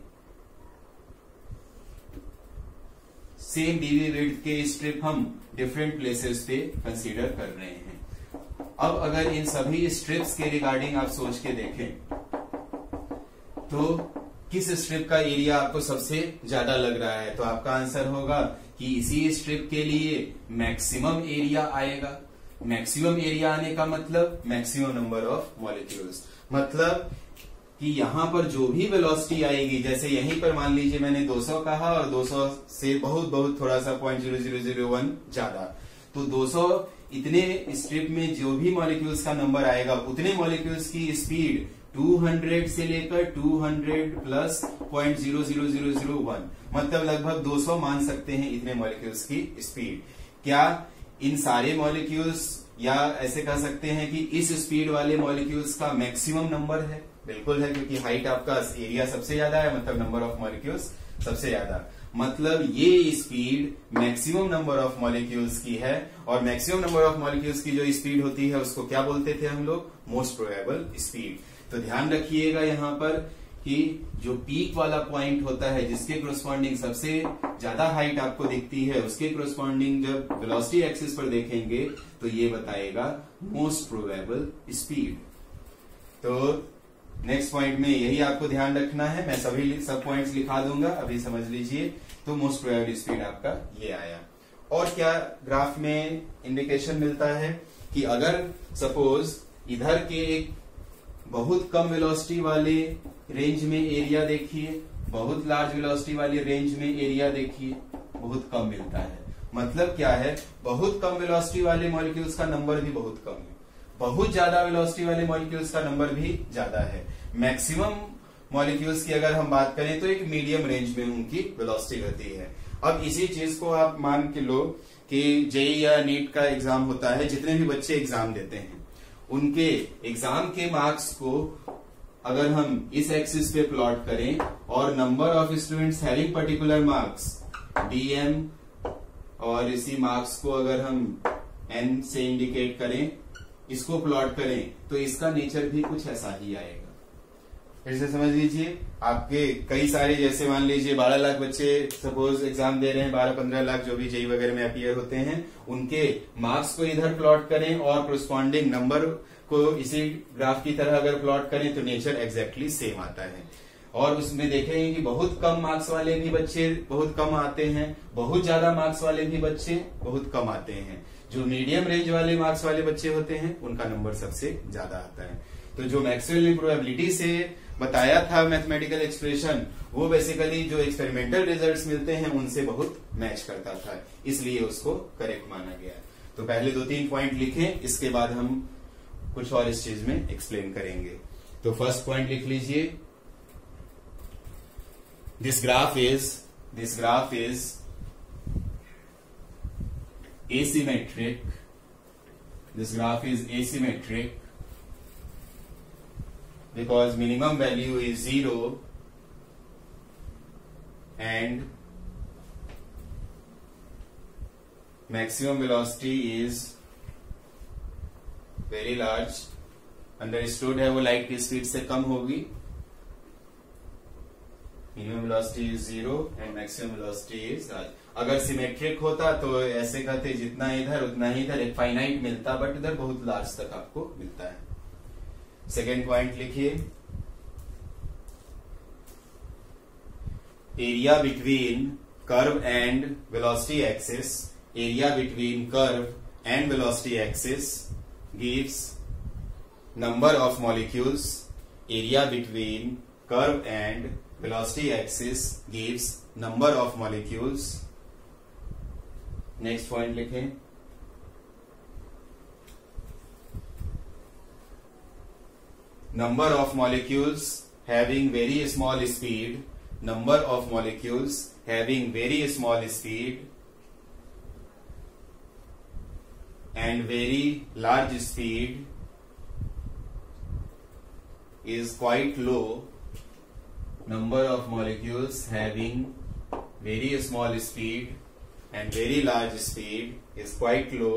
सेम डीवी विड्थ के स्ट्रिप हम डिफरेंट प्लेसेस पे कंसीडर कर रहे हैं। अब अगर इन सभी स्ट्रिप्स के रिगार्डिंग आप सोच के देखें तो किस स्ट्रिप का एरिया आपको सबसे ज्यादा लग रहा है, तो आपका आंसर होगा कि इसी स्ट्रिप के लिए मैक्सिमम एरिया आएगा। मैक्सिमम एरिया आने का मतलब मैक्सिमम नंबर ऑफ मॉलिक्यूल्स, मतलब कि यहां पर जो भी वेलोसिटी आएगी, जैसे यहीं पर मान लीजिए मैंने 200 कहा और 200 से बहुत बहुत थोड़ा सा 0.0001 ज्यादा, तो 200 इतने स्ट्रिप में जो भी मॉलिक्यूल्स का नंबर आएगा उतने मॉलिक्यूल्स की स्पीड 200 से लेकर 200 प्लस 0.00001, मतलब लगभग 200 मान सकते हैं इतने मॉलिक्यूल्स की स्पीड। क्या इन सारे मॉलिक्यूल्स, या ऐसे कह सकते हैं कि इस स्पीड वाले मॉलिक्यूल्स का मैक्सिमम नंबर है? बिल्कुल है, क्योंकि हाइट आपका एरिया सबसे ज्यादा है, मतलब नंबर ऑफ मॉलिक्यूल्स सबसे ज्यादा, मतलब ये speed maximum number of molecules की है। और मैक्सिमम नंबर ऑफ मॉलिक्यूल्स की जो स्पीड होती है उसको क्या बोलते थे हम लोग? Most probable speed. तो ध्यान रखिएगा यहाँ पर कि जो पीक वाला पॉइंट होता है जिसके कोरस्पॉन्डिंग सबसे ज्यादा हाइट आपको दिखती है, उसके कोरस्पॉन्डिंग जब वेलोसिटी एक्सिस पर देखेंगे तो ये बताएगा मोस्ट प्रोबेबल स्पीड। तो नेक्स्ट पॉइंट में यही आपको ध्यान रखना है, मैं सब पॉइंट्स लिखा दूंगा, अभी समझ लीजिए। तो मोस्ट प्रोबेबल स्पीड आपका ये आया। और क्या ग्राफ में इंडिकेशन मिलता है कि अगर सपोज इधर के एक बहुत कम वेलोसिटी वाले रेंज में एरिया देखिए, बहुत लार्ज वेलोसिटी वाली रेंज में एरिया देखिए, बहुत कम मिलता है। मतलब क्या है? बहुत कम वेलोसिटी वाले मॉलिक्यूल्स का नंबर भी बहुत कम है, बहुत ज्यादा वेलोसिटी वाले मॉलिक्यूल्स का नंबर भी ज्यादा है। मैक्सिमम मॉलिक्यूल्स की अगर हम बात करें तो एक मीडियम रेंज में उनकी वेलोसिटी रहती है। अब इसी चीज को आप मान के लो कि जेईई या नीट का एग्जाम होता है, जितने भी बच्चे एग्जाम देते हैं उनके एग्जाम के मार्क्स को अगर हम इस एक्सिस पे प्लॉट करें और number of students having particular marks DM, और इसी मार्क्स को अगर हम एन से इंडिकेट करें, इसको प्लॉट करें, तो इसका नेचर भी कुछ ऐसा ही आएगा। फिर से समझ लीजिए, आपके कई सारे, जैसे मान लीजिए 12 लाख बच्चे सपोज एग्जाम दे रहे हैं, 12-15 लाख जो भी जेईई वगैरह में अपीयर होते हैं, उनके मार्क्स को इधर प्लॉट करें और कोरस्पॉन्डिंग नंबर को इसी ग्राफ की तरह अगर प्लॉट करें तो नेचर एग्जैक्टली सेम आता है। और उसमें देखेंगे कि बहुत कम मार्क्स वाले भी बच्चे बहुत कम आते हैं, बहुत ज्यादा मार्क्स वाले भी बच्चे बहुत कम आते हैं। जो मीडियम रेंज वाले मार्क्स वाले बच्चे होते हैं उनका नंबर सबसे ज्यादा आता है। तो जो मैक्सवेल प्रोबेबिलिटी से बताया था मैथमेटिकल एक्सप्रेशन, वो बेसिकली जो एक्सपेरिमेंटल रिजल्ट्स मिलते हैं उनसे बहुत मैच करता था, इसलिए उसको करेक्ट माना गया। तो पहले 2-3 पॉइंट लिखें, इसके बाद हम कुछ और इस चीज में एक्सप्लेन करेंगे। तो फर्स्ट पॉइंट लिख लीजिए, this graph is asymmetric. This graph is asymmetric because minimum value is 0 and maximum velocity is very large. Understood है वो लाइट की स्पीड से कम होगी। Minimum velocity is 0 and maximum velocity is large. अगर symmetric होता तो ऐसे कहते जितना इधर उतना ही इधर, एक फाइनाइट मिलता, बट इधर बहुत लार्ज तक आपको मिलता है। सेकेंड पॉइंट लिखिए, area between curve and velocity axis, area between curve and velocity axis gives number of molecules. Area between curve and velocity axis gives number of molecules. Next point लिखें, number of molecules having very small speed, number of molecules having very small speed and very large speed is quite low. Number of molecules having very small speed and very large speed is quite low.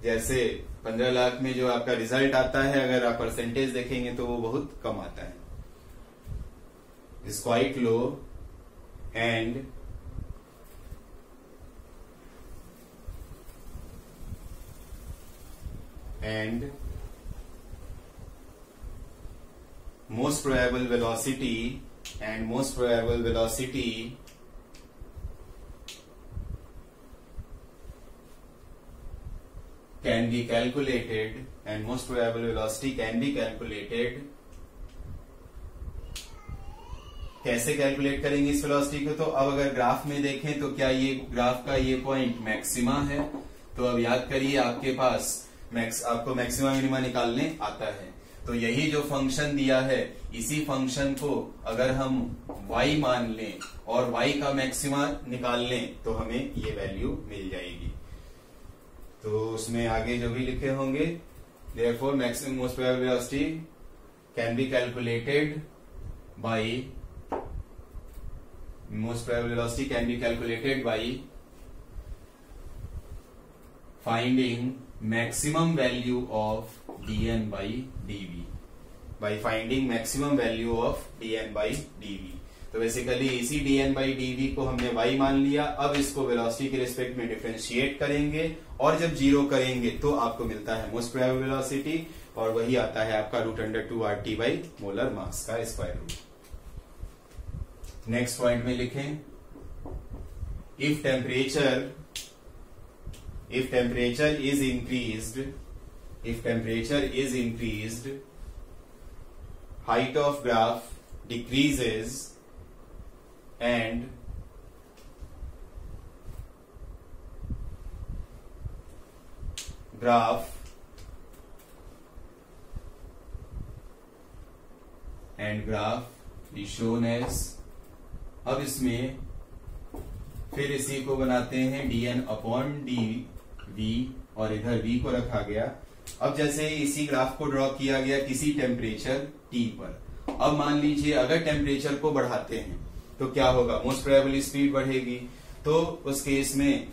जैसे 15 लाख में जो आपका result आता है, अगर आप percentage देखेंगे तो वो बहुत कम आता है, is quite low and most probable velocity can be calculated कैसे कैलकुलेट करेंगे इस वेलोसिटी को? तो अब अगर ग्राफ में देखें तो क्या ये ग्राफ का ये पॉइंट मैक्सिमा है? तो अब याद करिए आपके पास आपको मैक्सिमा मिनिमा निकालने आता है, तो यही जो फंक्शन दिया है इसी फंक्शन को अगर हम y मान लें और y का मैक्सिमा निकाल लें तो हमें ये वैल्यू मिल जाएगी। तो उसमें आगे जो भी लिखे होंगे, therefore maximum most probable velocity can be calculated by finding maximum value of dn by dv, तो बेसिकली इसी dn by dv को हमने y मान लिया। अब इसको वेलोसिटी के रिस्पेक्ट में डिफरेंशिएट करेंगे और जब जीरो करेंगे तो आपको मिलता है मोस्ट प्रोबेबल वेलोसिटी, और वही आता है आपका √2 RT मोलर मास का स्क्वायर रूट। नेक्स्ट पॉइंट में लिखें, if temperature is increased, height of graph decreases and graph is shown as, अब इसमें फिर इसी को बनाते हैं dn/dv और इधर v को रखा गया। अब जैसे इसी ग्राफ को ड्रॉ किया गया किसी टेम्परेचर T पर, अब मान लीजिए अगर टेम्परेचर को बढ़ाते हैं तो क्या होगा? मोस्ट प्रोबेबल स्पीड बढ़ेगी। तो उस केस में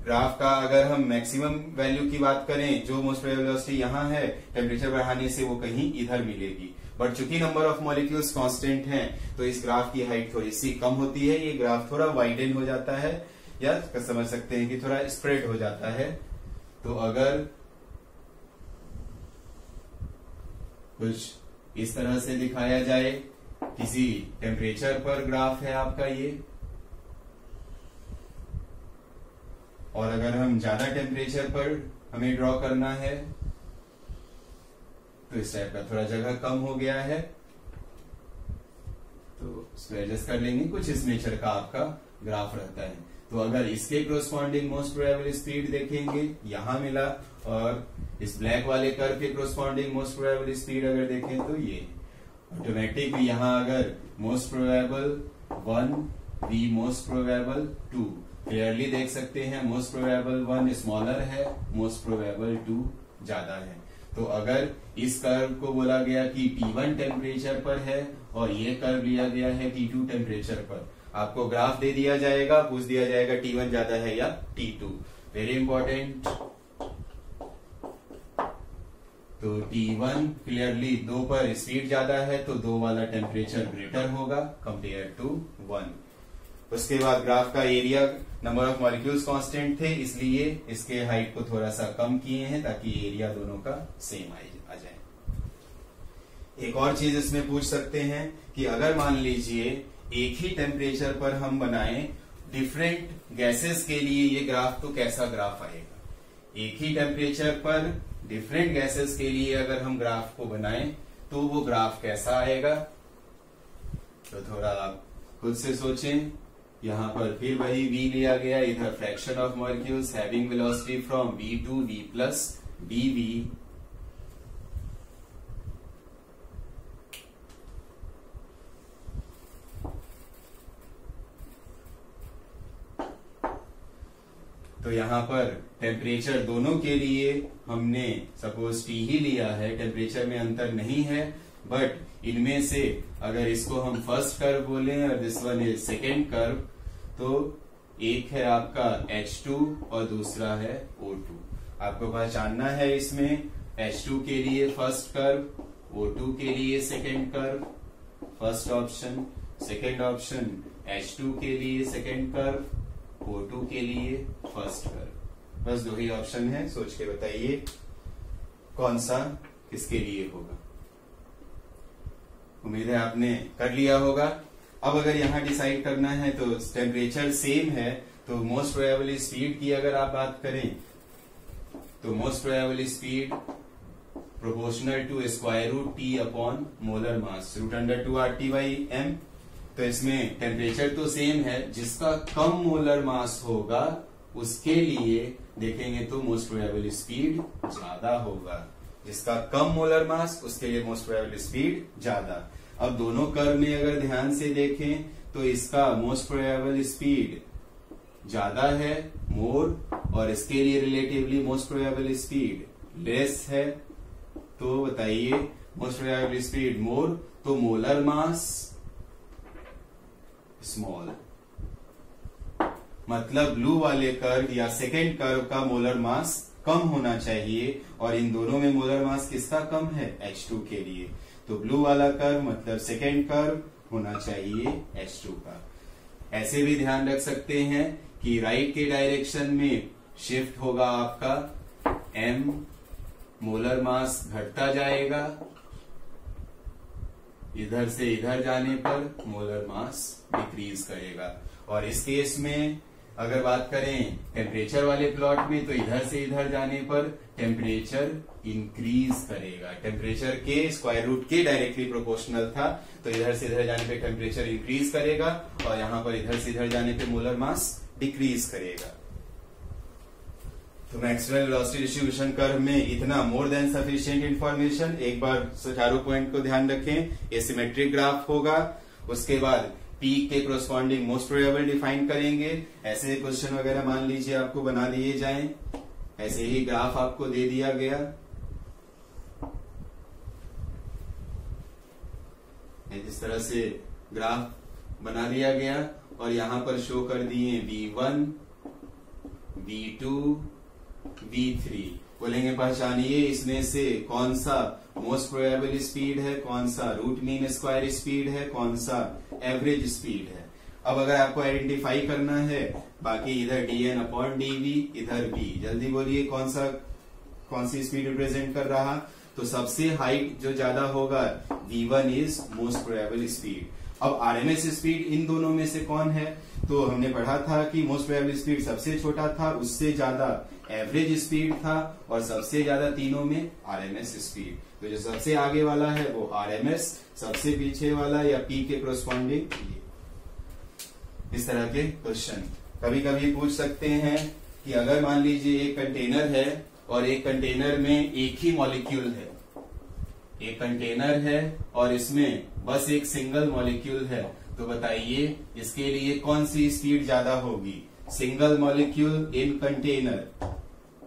ग्राफ का अगर हम मैक्सिमम वैल्यू की बात करें, जो मोस्ट प्रोबेबल वेलोसिटी यहाँ है, टेम्परेचर बढ़ाने से वो कहीं इधर मिलेगी। बट चूंकि नंबर ऑफ मॉलिक्यूल्स कांस्टेंट हैं तो इस ग्राफ की हाइट थोड़ी सी कम होती है, ये ग्राफ थोड़ा वाइडन हो जाता है, या समझ सकते हैं कि थोड़ा स्प्रेड हो जाता है। तो अगर कुछ इस तरह से दिखाया जाए, किसी टेम्परेचर पर ग्राफ है आपका ये, और अगर हम ज्यादा टेम्परेचर पर हमें ड्रॉ करना है तो इस टाइप का थोड़ा जगह कम हो गया है, तो इसको एडजस्ट कर लेंगे। कुछ इस नेचर का आपका ग्राफ रहता है। तो अगर इसके कोरोस्पॉन्डिंग मोस्ट प्रोबेबल स्पीड देखेंगे, यहां मिला, और इस ब्लैक वाले कर्व के कोरोस्पॉन्डिंग मोस्ट प्रोबेबल स्पीड अगर देखें तो ये ऑटोमेटिक यहां अगर most probable 1 v most probable 2 clearly देख सकते हैं, मोस्ट प्रोबेबल 1 स्मॉलर है, मोस्ट प्रोबेबल 2 ज्यादा है। तो अगर इस कर्व को बोला गया कि T1 टेम्परेचर पर है और ये कर्व लिया गया है T2 टेम्परेचर पर, आपको ग्राफ दे दिया जाएगा, पूछ दिया जाएगा T1 ज्यादा है या T2। Very important. तो T1 क्लियरली 2 पर स्पीड ज्यादा है तो 2 वाला टेम्परेचर ग्रेटर होगा कंपेयर टू 1। उसके बाद ग्राफ का area, number of molecules constant थे इसलिए इसके हाइट को थोड़ा सा कम किए हैं ताकि एरिया दोनों का सेम आ जाए। एक और चीज इसमें पूछ सकते हैं कि अगर मान लीजिए एक ही टेम्परेचर पर हम बनाएं डिफरेंट गैसेस के लिए ये ग्राफ, तो कैसा ग्राफ आएगा? एक ही टेम्परेचर पर डिफरेंट गैसेस के लिए अगर हम ग्राफ को बनाएं तो वो ग्राफ कैसा आएगा? तो थोड़ा आप खुद से सोचें। यहां पर फिर वही v लिया गया, इधर fraction of molecules having velocity from v to v plus dv, तो यहां पर टेम्परेचर दोनों के लिए हमने सपोज T ही लिया है, टेम्परेचर में अंतर नहीं है, बट इनमें से अगर इसको हम फर्स्ट कर्व बोलें और this one is second curve, तो एक है आपका H2 और दूसरा है O2। आपको पहचानना है इसमें H2 के लिए फर्स्ट कर्व, O2 के लिए second curve, first option. Second option H2 के लिए सेकेंड कर्व, O2 के लिए फर्स्ट कर्व। बस 2 ही ऑप्शन है, सोच के बताइए कौन सा किसके लिए होगा। उम्मीद है आपने कर लिया होगा। अब अगर यहाँ डिसाइड करना है तो टेम्परेचर सेम है, तो मोस्ट प्रोबेबली स्पीड की अगर आप बात करें तो most probably speed proportional to square root T upon molar mass √2 RT/m। तो इसमें टेम्परेचर तो सेम है, जिसका कम मोलर मास होगा उसके लिए देखेंगे तो मोस्ट प्रोबेबली स्पीड ज्यादा होगा। जिसका कम मोलर मास उसके लिए मोस्ट प्रोबेबली स्पीड ज्यादा। अब दोनों कर्व में अगर ध्यान से देखें तो इसका मोस्ट प्रोबेबल स्पीड ज्यादा है, मोर, और इसके लिए relatively most probable speed less है। तो बताइए मोस्ट प्रोबेबल स्पीड मोर, तो मोलर मास स्मॉल। मतलब ब्लू वाले कर्व या सेकेंड कर्व का मोलर मास कम होना चाहिए, और इन दोनों में मोलर मास किसका कम है? H2 के लिए। तो ब्लू वाला कर्व मतलब सेकेंड कर्व होना चाहिए H2 का। ऐसे भी ध्यान रख सकते हैं कि राइट के डायरेक्शन में शिफ्ट होगा आपका M, मोलर मास घटता जाएगा, इधर से इधर जाने पर मोलर मास डिक्रीज करेगा। और इस केस में अगर बात करें टेम्परेचर वाले प्लॉट में तो इधर से इधर जाने पर टेम्परेचर इंक्रीज करेगा। टेम्परेचर के स्क्वायर रूट के डायरेक्टली प्रोपोर्शनल था, तो इधर से इधर जाने पे टेम्परेचर इंक्रीज करेगा, और यहाँ पर इधर से इधर जाने पे मोलर मास डिक्रीज करेगा। तो मैक्सवेल वेलोसिटी डिस्ट्रीब्यूशन कर्व में इतना मोर देन सफिशिएंट इंफॉर्मेशन। एक बार चारों पॉइंट को ध्यान रखें, ये सिमेट्रिक ग्राफ होगा। उसके बाद पीक के कोरस्पॉन्डिंग मोस्ट प्रोबेबल डिफाइन करेंगे। ऐसे क्वेश्चन वगैरह मान लीजिए आपको बना दिए जाएं, ऐसे ही ग्राफ आपको दे दिया गया, इस तरह से ग्राफ बना दिया गया, और यहां पर शो कर दिए V1, V2, V3। बोलेंगे पहचानिए इसमें से कौन सा मोस्ट प्रोबेबल स्पीड है, कौन सा रूट मीन स्क्वायर स्पीड है, कौन सा एवरेज स्पीड है। अब अगर आपको आइडेंटिफाई करना है, बाकी इधर dN/dV, इधर V, जल्दी बोलिए कौन सी स्पीड रिप्रेजेंट कर रहा? तो सबसे हाइट जो ज्यादा होगा V1 is most probable speed. अब RMS स्पीड इन दोनों में से कौन है? तो हमने पढ़ा था कि मोस्ट प्रोबेबल स्पीड सबसे छोटा था, उससे ज्यादा एवरेज स्पीड था, और सबसे ज्यादा तीनों में RMS स्पीड। तो जो सबसे आगे वाला है वो RMS, सबसे पीछे वाला या P के कोरस्पॉन्डिंग। इस तरह के क्वेश्चन कभी कभी पूछ सकते हैं कि अगर मान लीजिए एक कंटेनर है और एक कंटेनर में एक ही मॉलिक्यूल है, एक कंटेनर है और इसमें बस एक सिंगल मॉलिक्यूल है, तो बताइए इसके लिए कौन सी स्पीड ज्यादा होगी? सिंगल मॉलिक्यूल इन कंटेनर,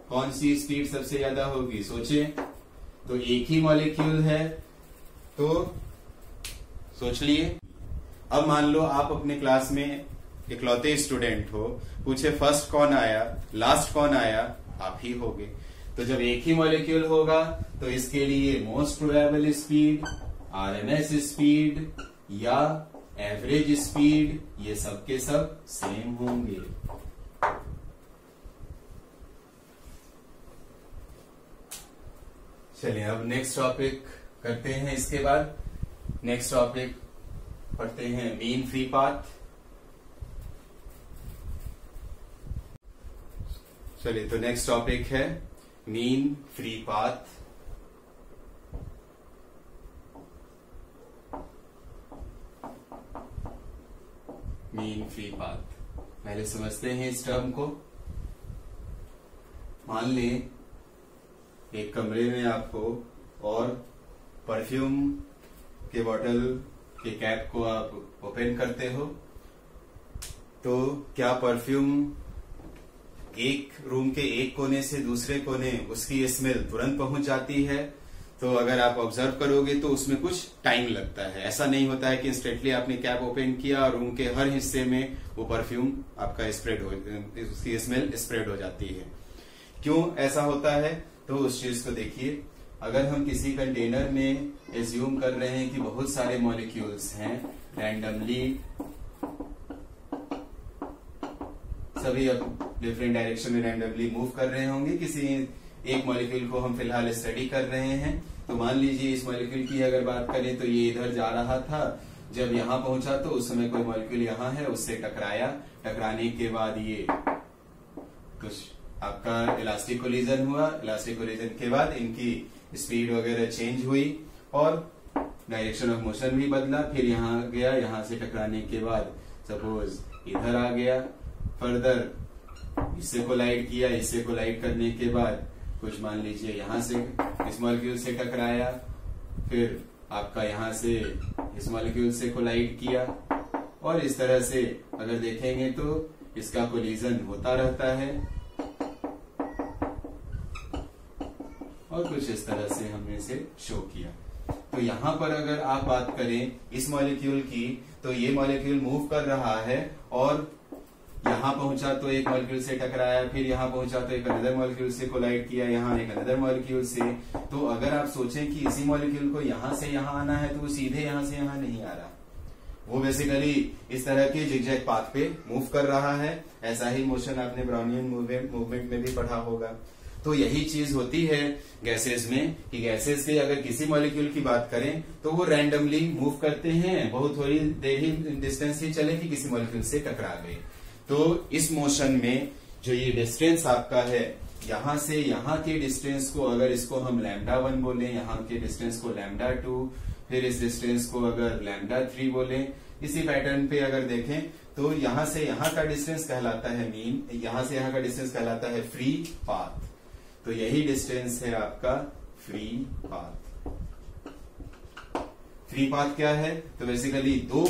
कौन सी स्पीड सबसे ज्यादा होगी? सोचें। तो एक ही मॉलिक्यूल है तो सोच लिए। अब मान लो आप अपने क्लास में इकलौते स्टूडेंट हो, पूछे फर्स्ट कौन आया, लास्ट कौन आया, आप ही होगे। तो जब एक ही मॉलिक्यूल होगा तो इसके लिए most probable speed, RMS speed या एवरेज स्पीड, ये सब के सब सेम होंगे। चलिए अब नेक्स्ट टॉपिक करते हैं। इसके बाद नेक्स्ट टॉपिक पढ़ते हैं मीन फ्री पाथ। चलिए तो नेक्स्ट टॉपिक है mean free path. Mean free path पहले समझते हैं इस टर्म को। मान लें एक कमरे में आपको और परफ्यूम के बॉटल के कैप को आप ओपन करते हो, तो क्या परफ्यूम एक रूम के एक कोने से दूसरे कोने उसकी स्मेल तुरंत पहुंच जाती है? तो अगर आप ऑब्जर्व करोगे तो उसमें कुछ टाइम लगता है। ऐसा नहीं होता है कि इंस्टेंटली आपने कैप ओपन किया और रूम के हर हिस्से में वो परफ्यूम आपका स्प्रेड हो, उसकी स्मेल स्प्रेड हो जाती है। क्यों ऐसा होता है तो उस चीज को देखिए। अगर हम किसी कंटेनर में एज्यूम कर रहे हैं कि बहुत सारे मॉलिक्यूल्स हैं, रैंडमली सभी अब डिफरेंट डायरेक्शन में रैंडमली मूव कर रहे होंगे, किसी एक मॉलिक्यूल को हम फिलहाल स्टडी कर रहे हैं, तो मान लीजिए इस मॉलिक्यूल की अगर बात करें तो ये इधर जा रहा था, जब यहाँ पहुंचा तो उस समय कोई मॉलिक्यूल यहाँ है, उससे टकराया, टकराने के बाद ये कुछ आपका इलास्टिक कोलिजन हुआ, इलास्टिक कोलिजन के बाद इनकी स्पीड वगैरह चेंज हुई और डायरेक्शन ऑफ मोशन भी बदला, फिर यहाँ गया, यहाँ से टकराने के बाद सपोज इधर आ गया, फर्दर इससे कोलाइड किया, इससे कोलाइड करने के बाद कुछ मान लीजिए यहाँ से इस मॉलिक्यूल से टकराया, फिर आपका यहाँ से इस मॉलिक्यूल से कोलाइड किया, और इस तरह से अगर देखेंगे तो इसका कोलिजन होता रहता है, और कुछ इस तरह से हमने इसे शो किया। तो यहाँ पर अगर आप बात करें इस मॉलिक्यूल की, तो ये मॉलिक्यूल मूव कर रहा है और यहाँ पहुंचा तो एक मॉलिक्यूल से टकराया, फिर यहाँ पहुंचा तो एक अनदर मॉलिक्यूल से कोलाइड किया, यहाँ एक अनदर मॉलिक्यूल से। तो अगर आप सोचें कि इसी मॉलिक्यूल को यहाँ से यहाँ आना है तो वो सीधे यहाँ से यहाँ नहीं आ रहा, वो बेसिकली इस तरह के जिगजैग पाथ पे मूव कर रहा है। ऐसा ही मोशन आपने ब्राउनियन मूवमेंट में भी पढ़ा होगा। तो यही चीज होती है गैसेस में कि गैसेस से अगर किसी मॉलिक्यूल की बात करें तो वो रैंडमली मूव करते हैं, बहुत थोड़ी देर ही डिस्टेंस ही चले कि किसी मॉलिक्यूल से टकरा गए। तो इस मोशन में जो ये डिस्टेंस आपका है, यहां से यहां के डिस्टेंस को अगर इसको हम λ1 बोले, यहाँ के डिस्टेंस को λ2, फिर इस डिस्टेंस को अगर λ3 बोले, इसी पैटर्न पे अगर देखें तो यहां से यहां का डिस्टेंस कहलाता है मीन, यहां से यहां का डिस्टेंस कहलाता है फ्री पाथ। तो यही डिस्टेंस है आपका फ्री पाथ। फ्री पाथ क्या है? तो बेसिकली दो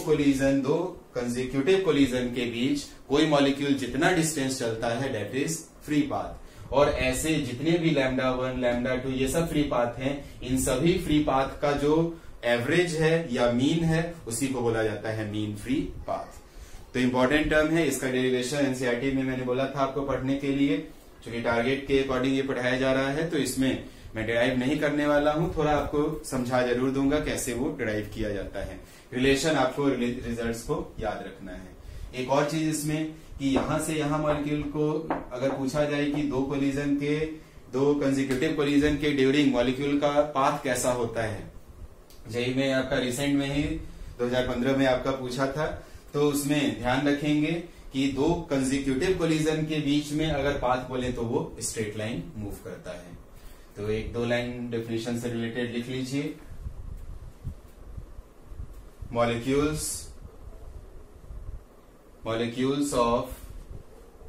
कंसेक्यूटिव कोलिजन के बीच कोई मॉलिक्यूल जितना डिस्टेंस चलता है दैट इज फ्री पाथ। और ऐसे जितने भी λ1, λ2 ये सब फ्री पाथ हैं, इन सभी फ्री पाथ का जो एवरेज है या मीन है उसी को बोला जाता है मीन फ्री पाथ। तो इंपॉर्टेंट टर्म है, इसका डेरिवेशन एनसीईआरटी में मैंने बोला था आपको पढ़ने के लिए, क्योंकि टारगेट के अकॉर्डिंग ये पढ़ाया जा रहा है, तो इसमें मैं डिराइव नहीं करने वाला हूं, थोड़ा आपको समझा जरूर दूंगा कैसे वो डिराइव किया जाता है। रिलेशन आपको रिजल्ट्स को याद रखना है। एक और चीज इसमें कि यहां से यहां मॉलिक्यूल को अगर पूछा जाए कि दो कंसेक्यूटिव कोलिजन के ड्यूरिंग मॉलिक्यूल का पाथ कैसा होता है, जेईई में आपका रिसेंट में ही 2015 में आपका पूछा था, तो उसमें ध्यान रखेंगे कि दो कंसेक्यूटिव कोलिजन के बीच में अगर पाथ बोले तो वो स्ट्रेट लाइन मूव करता है। तो एक दो लाइन डेफिनेशन से रिलेटेड लिख लीजिए। molecules of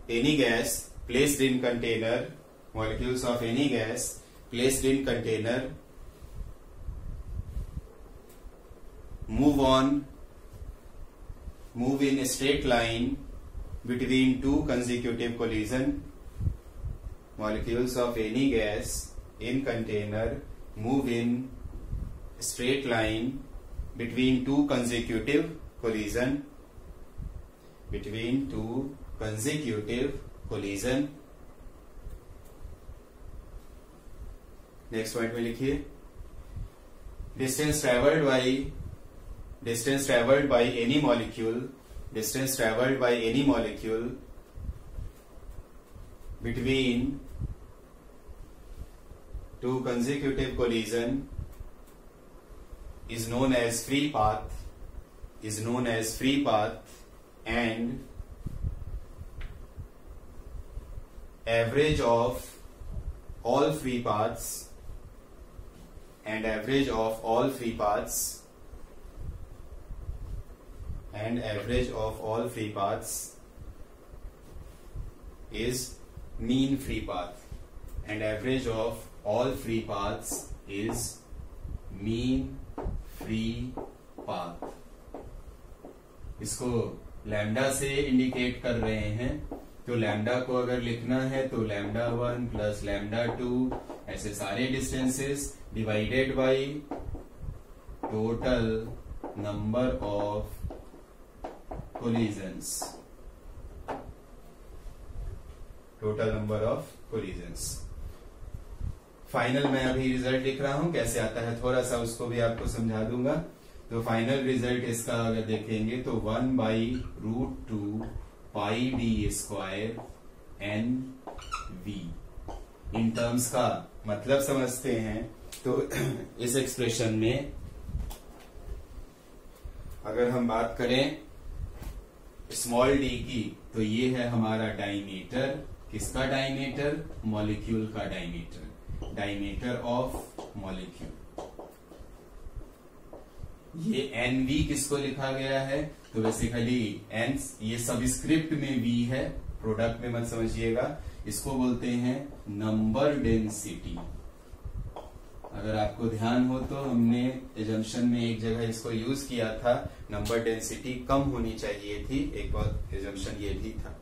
any gas placed in container, molecules of any gas placed in container move in a straight line between two consecutive collision. Molecules of any gas in container move in straight line between two consecutive collision. Next point में लिखिए distance traveled by any molecule between two consecutive collision is known as free path, and average of all free paths is mean free path, and average of all free paths is mean free path. इसको lambda से indicate कर रहे हैं, तो lambda को अगर लिखना है तो λ1 प्लस λ2 ऐसे सारे distances divided by total number of collisions, collisions. Final मैं अभी रिजल्ट लिख रहा हूं, कैसे आता है थोड़ा सा उसको भी आपको समझा दूंगा। तो फाइनल रिजल्ट इसका अगर देखेंगे तो 1/√2 pi D square N V. इन टर्म्स का मतलब समझते हैं तो इस एक्सप्रेशन में अगर हम बात करें स्मॉल डी की, तो ये है हमारा डायमीटर। किसका डायमीटर? मॉलिक्यूल का डायमीटर, डायमीटर ऑफ मॉलिक्यूल। ये एन वी किसको लिखा गया है? तो बेसिकली एन ये सबस्क्रिप्ट में वी है, प्रोडक्ट में मत समझिएगा। इसको बोलते हैं नंबर डेंसिटी। अगर आपको ध्यान हो तो हमने एजम्पशन में एक जगह इसको यूज किया था, नंबर डेंसिटी कम होनी चाहिए थी, एक बार एजम्पशन ये भी था।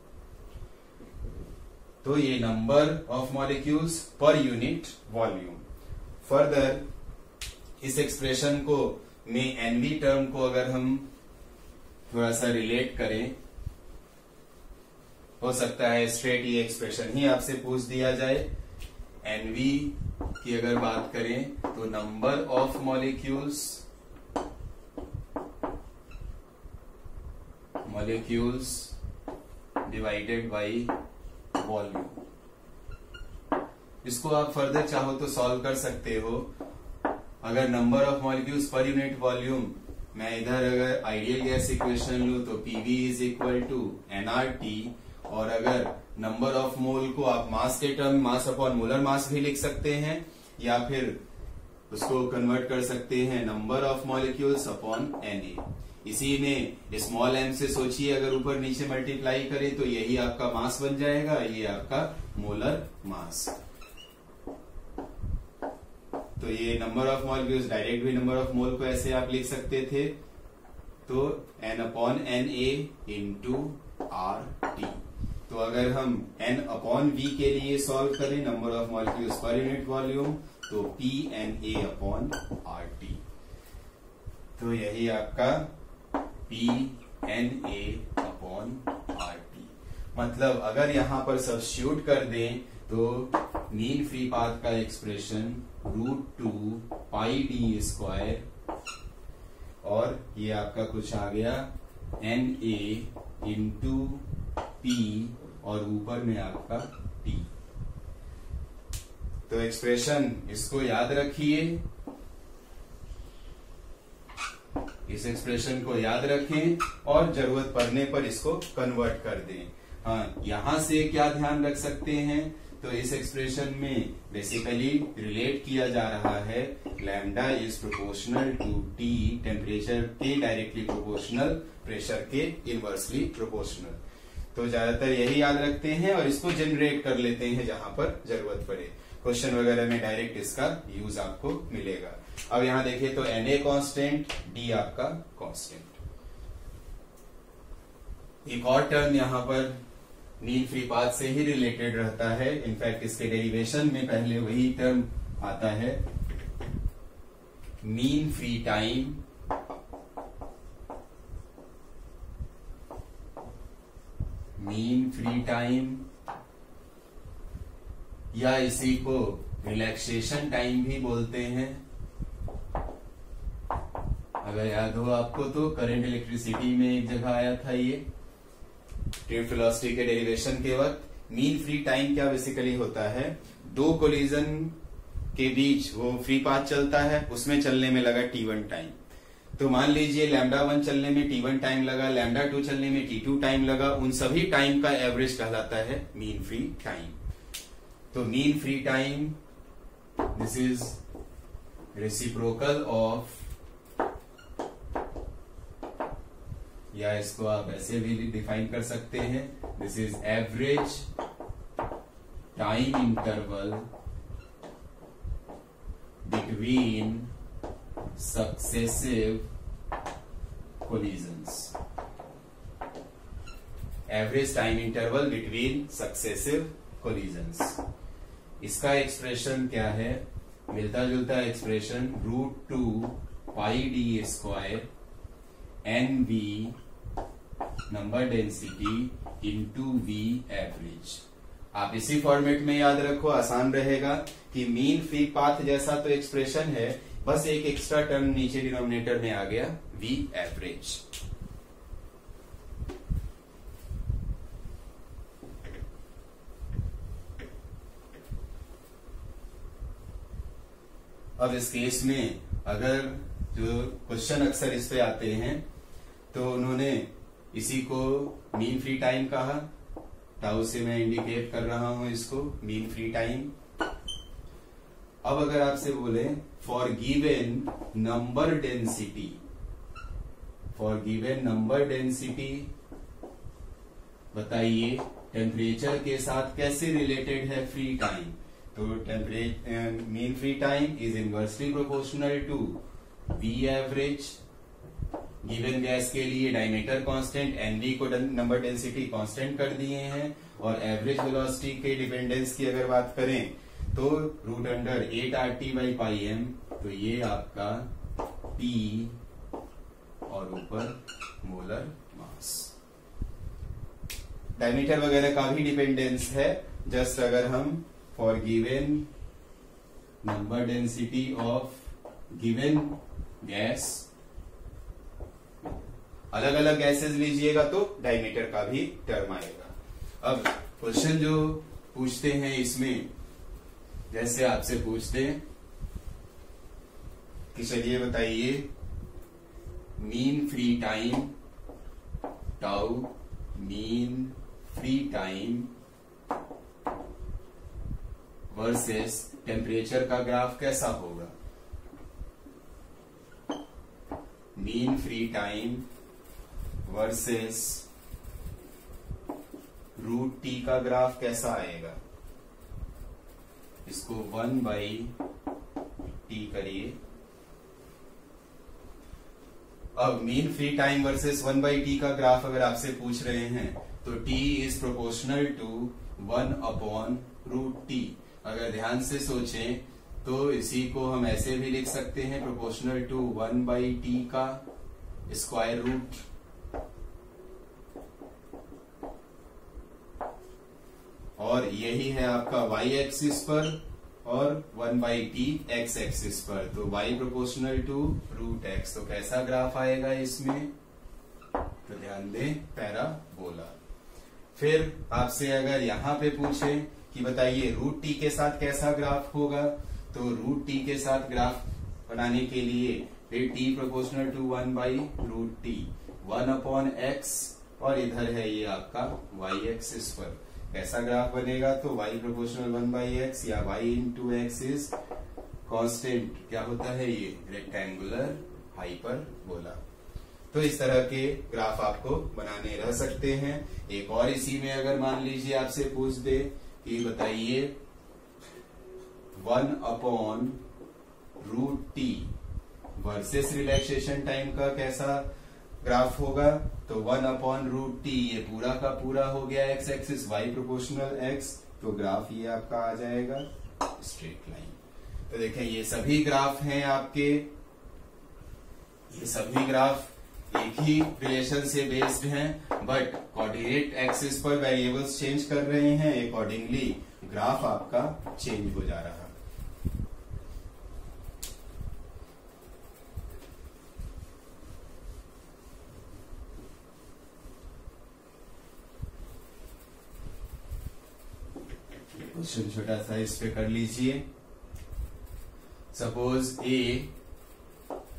तो ये number of molecules per unit volume. Further इस एक्सप्रेशन को में एनवी टर्म को अगर हम थोड़ा सा रिलेट करें, हो सकता है स्ट्रेट ये एक्सप्रेशन ही आपसे पूछ दिया जाए। एनवी की अगर बात करें तो number of molecules divided by volume. इसको आप फर्दर चाहो तो सॉल्व कर सकते हो। अगर number of molecules per unit volume, मैं इधर अगर आइडियल गैस इक्वेशन लूं तो PV is equal to NRT, और अगर नंबर ऑफ मोल को आप मास के term mass upon molar mass भी लिख सकते हैं, या फिर उसको कन्वर्ट कर सकते हैं number of molecules upon NA. इसी में स्मॉल एम से सोचिए, अगर ऊपर नीचे मल्टीप्लाई करें तो यही आपका मास बन जाएगा, ये आपका मोलर मास। तो ये नंबर ऑफ मॉलिक्यूल्स, डायरेक्ट भी नंबर ऑफ मोल को ऐसे आप लिख सकते थे, तो n upon N A into R T. तो अगर हम n अपॉन v के लिए सॉल्व करें, number of molecules per unit volume, तो P N A upon R T. तो यही आपका P N A upon R T. मतलब अगर यहां पर सब्स्टिट्यूट कर दें तो मीन फ्री पाथ का एक्सप्रेशन √2 पाई डी स्क्वायर, और ये आपका कुछ आ गया एन ए इंटू पी, और ऊपर में आपका टी। तो एक्सप्रेशन इसको याद रखिए, इस एक्सप्रेशन को याद रखें और जरूरत पड़ने पर इसको कन्वर्ट कर दें। हाँ, यहां से क्या ध्यान रख सकते हैं, तो इस एक्सप्रेशन में बेसिकली रिलेट किया जा रहा है lambda is proportional to T, temperature के डायरेक्टली प्रोपोर्शनल, प्रेशर के इनवर्सली प्रोपोर्शनल। तो ज्यादातर यही याद रखते हैं और इसको जनरेट कर लेते हैं जहां पर जरूरत पड़े। क्वेश्चन वगैरह में डायरेक्ट इसका यूज आपको मिलेगा। अब यहां देखिए तो एन ए कॉन्स्टेंट, डी आपका कॉन्स्टेंट। एक और टर्म यहां पर मीन फ्री पाथ से ही रिलेटेड रहता है, इनफैक्ट इसके डेरिवेशन में पहले वही टर्म आता है, मीन फ्री टाइम या इसी को रिलैक्सेशन टाइम भी बोलते हैं। अगर याद हो आपको तो करंट इलेक्ट्रिसिटी में एक जगह आया था ये ट्यूब वेलोसिटी के डेरिवेशन के वक्त। मीन फ्री टाइम क्या बेसिकली होता है, दो कोलिजन के बीच वो फ्री पाथ चलता है, उसमें चलने में लगा t1 टाइम। तो मान लीजिए λ1 चलने में t1 टाइम लगा, λ2 चलने में t2 टाइम लगा, उन सभी टाइम का एवरेज कहलाता है मीन फ्री टाइम। तो mean free time this is reciprocal of, या इसको आप ऐसे भी डिफाइन कर सकते हैं, this is average time interval between successive collisions. Average time interval between successive collisions. इसका एक्सप्रेशन क्या है, मिलता जुलता expression √2 pi D square N V number density into V average. आप इसी फॉर्मेट में याद रखो, आसान रहेगा कि मीन फ्री पाथ जैसा तो एक्सप्रेशन है, बस एक एक्स्ट्रा टर्म नीचे डिनोमिनेटर में आ गया, वी एवरेज। अब इस केस में अगर जो क्वेश्चन अक्सर इस पे आते हैं तो उन्होंने इसी को मीन फ्री टाइम कहा, टाउ से मैं इंडिकेट कर रहा हूं इसको मीन फ्री टाइम। अब अगर आपसे बोले for given number density, for given number density बताइए टेम्परेचर के साथ कैसे रिलेटेड है फ्री टाइम, तो temperature mean free time is inversely proportional to V average. Given gas के लिए डायमीटर कांस्टेंट, एनवी को नंबर डेंसिटी कांस्टेंट कर दिए हैं, और एवरेज वेलोसिटी के डिपेंडेंस की अगर बात करें तो root under 8RT by pi M, तो ये आपका P और ऊपर मोलर मास। डायमीटर वगैरह का भी डिपेंडेंस है, जस्ट अगर हम for given number density of given gas, अलग अलग गैसेस लीजिएगा तो डायमीटर का भी टर्म आएगा। अब क्वेश्चन जो पूछते हैं इसमें, जैसे आपसे पूछते हैं कि चलिए बताइए mean free time tau, mean free time versus temperature का ग्राफ कैसा होगा। Mean free time versus root T का ग्राफ कैसा आएगा, इसको 1/t करिए। अब mean free time versus 1/t का ग्राफ अगर आपसे पूछ रहे हैं तो t is proportional to 1/√t। अगर ध्यान से सोचें तो इसी को हम ऐसे भी लिख सकते हैं, प्रोपोर्शनल टू 1/t का स्क्वायर रूट। और यही है आपका y एक्सिस पर और 1/t x एक्सिस पर, तो y प्रोपोर्शनल टू √x। तो कैसा ग्राफ आएगा इसमें, तो ध्यान दें पैराबोला। फिर आपसे अगर यहां पे पूछे कि बताइए √t के साथ कैसा ग्राफ होगा, तो √t के साथ ग्राफ बनाने के लिए फिर t proportional to 1/√t, 1/x, और इधर है ये आपका y एक्सिस पर कैसा ग्राफ बनेगा, तो y प्रोपोर्शनल 1/x या y into x is constant, क्या होता है ये रेक्टेंगुलर हाइपरबोला। तो इस तरह के ग्राफ आपको बनाने रह सकते हैं। एक और इसी में अगर मान लीजिए आपसे पूछ दे कि बताइए 1/√t वर्सेस रिलैक्सेशन टाइम का कैसा ग्राफ होगा, तो 1/√t ये पूरा का पूरा हो गया x axis, y proportional x, तो ग्राफ ये आपका आ जाएगा स्ट्रेट लाइन। तो देखें ये सभी ग्राफ हैं आपके, ये सभी ग्राफ एक ही रिलेशन से बेस्ड हैं, बट कोऑर्डिनेट एक्सिस पर वेरिएबल्स चेंज कर रहे हैं, अकॉर्डिंगली ग्राफ आपका चेंज हो जा रहा है। क्वेश्चन छोटा सा इस पे कर लीजिए। सपोज ए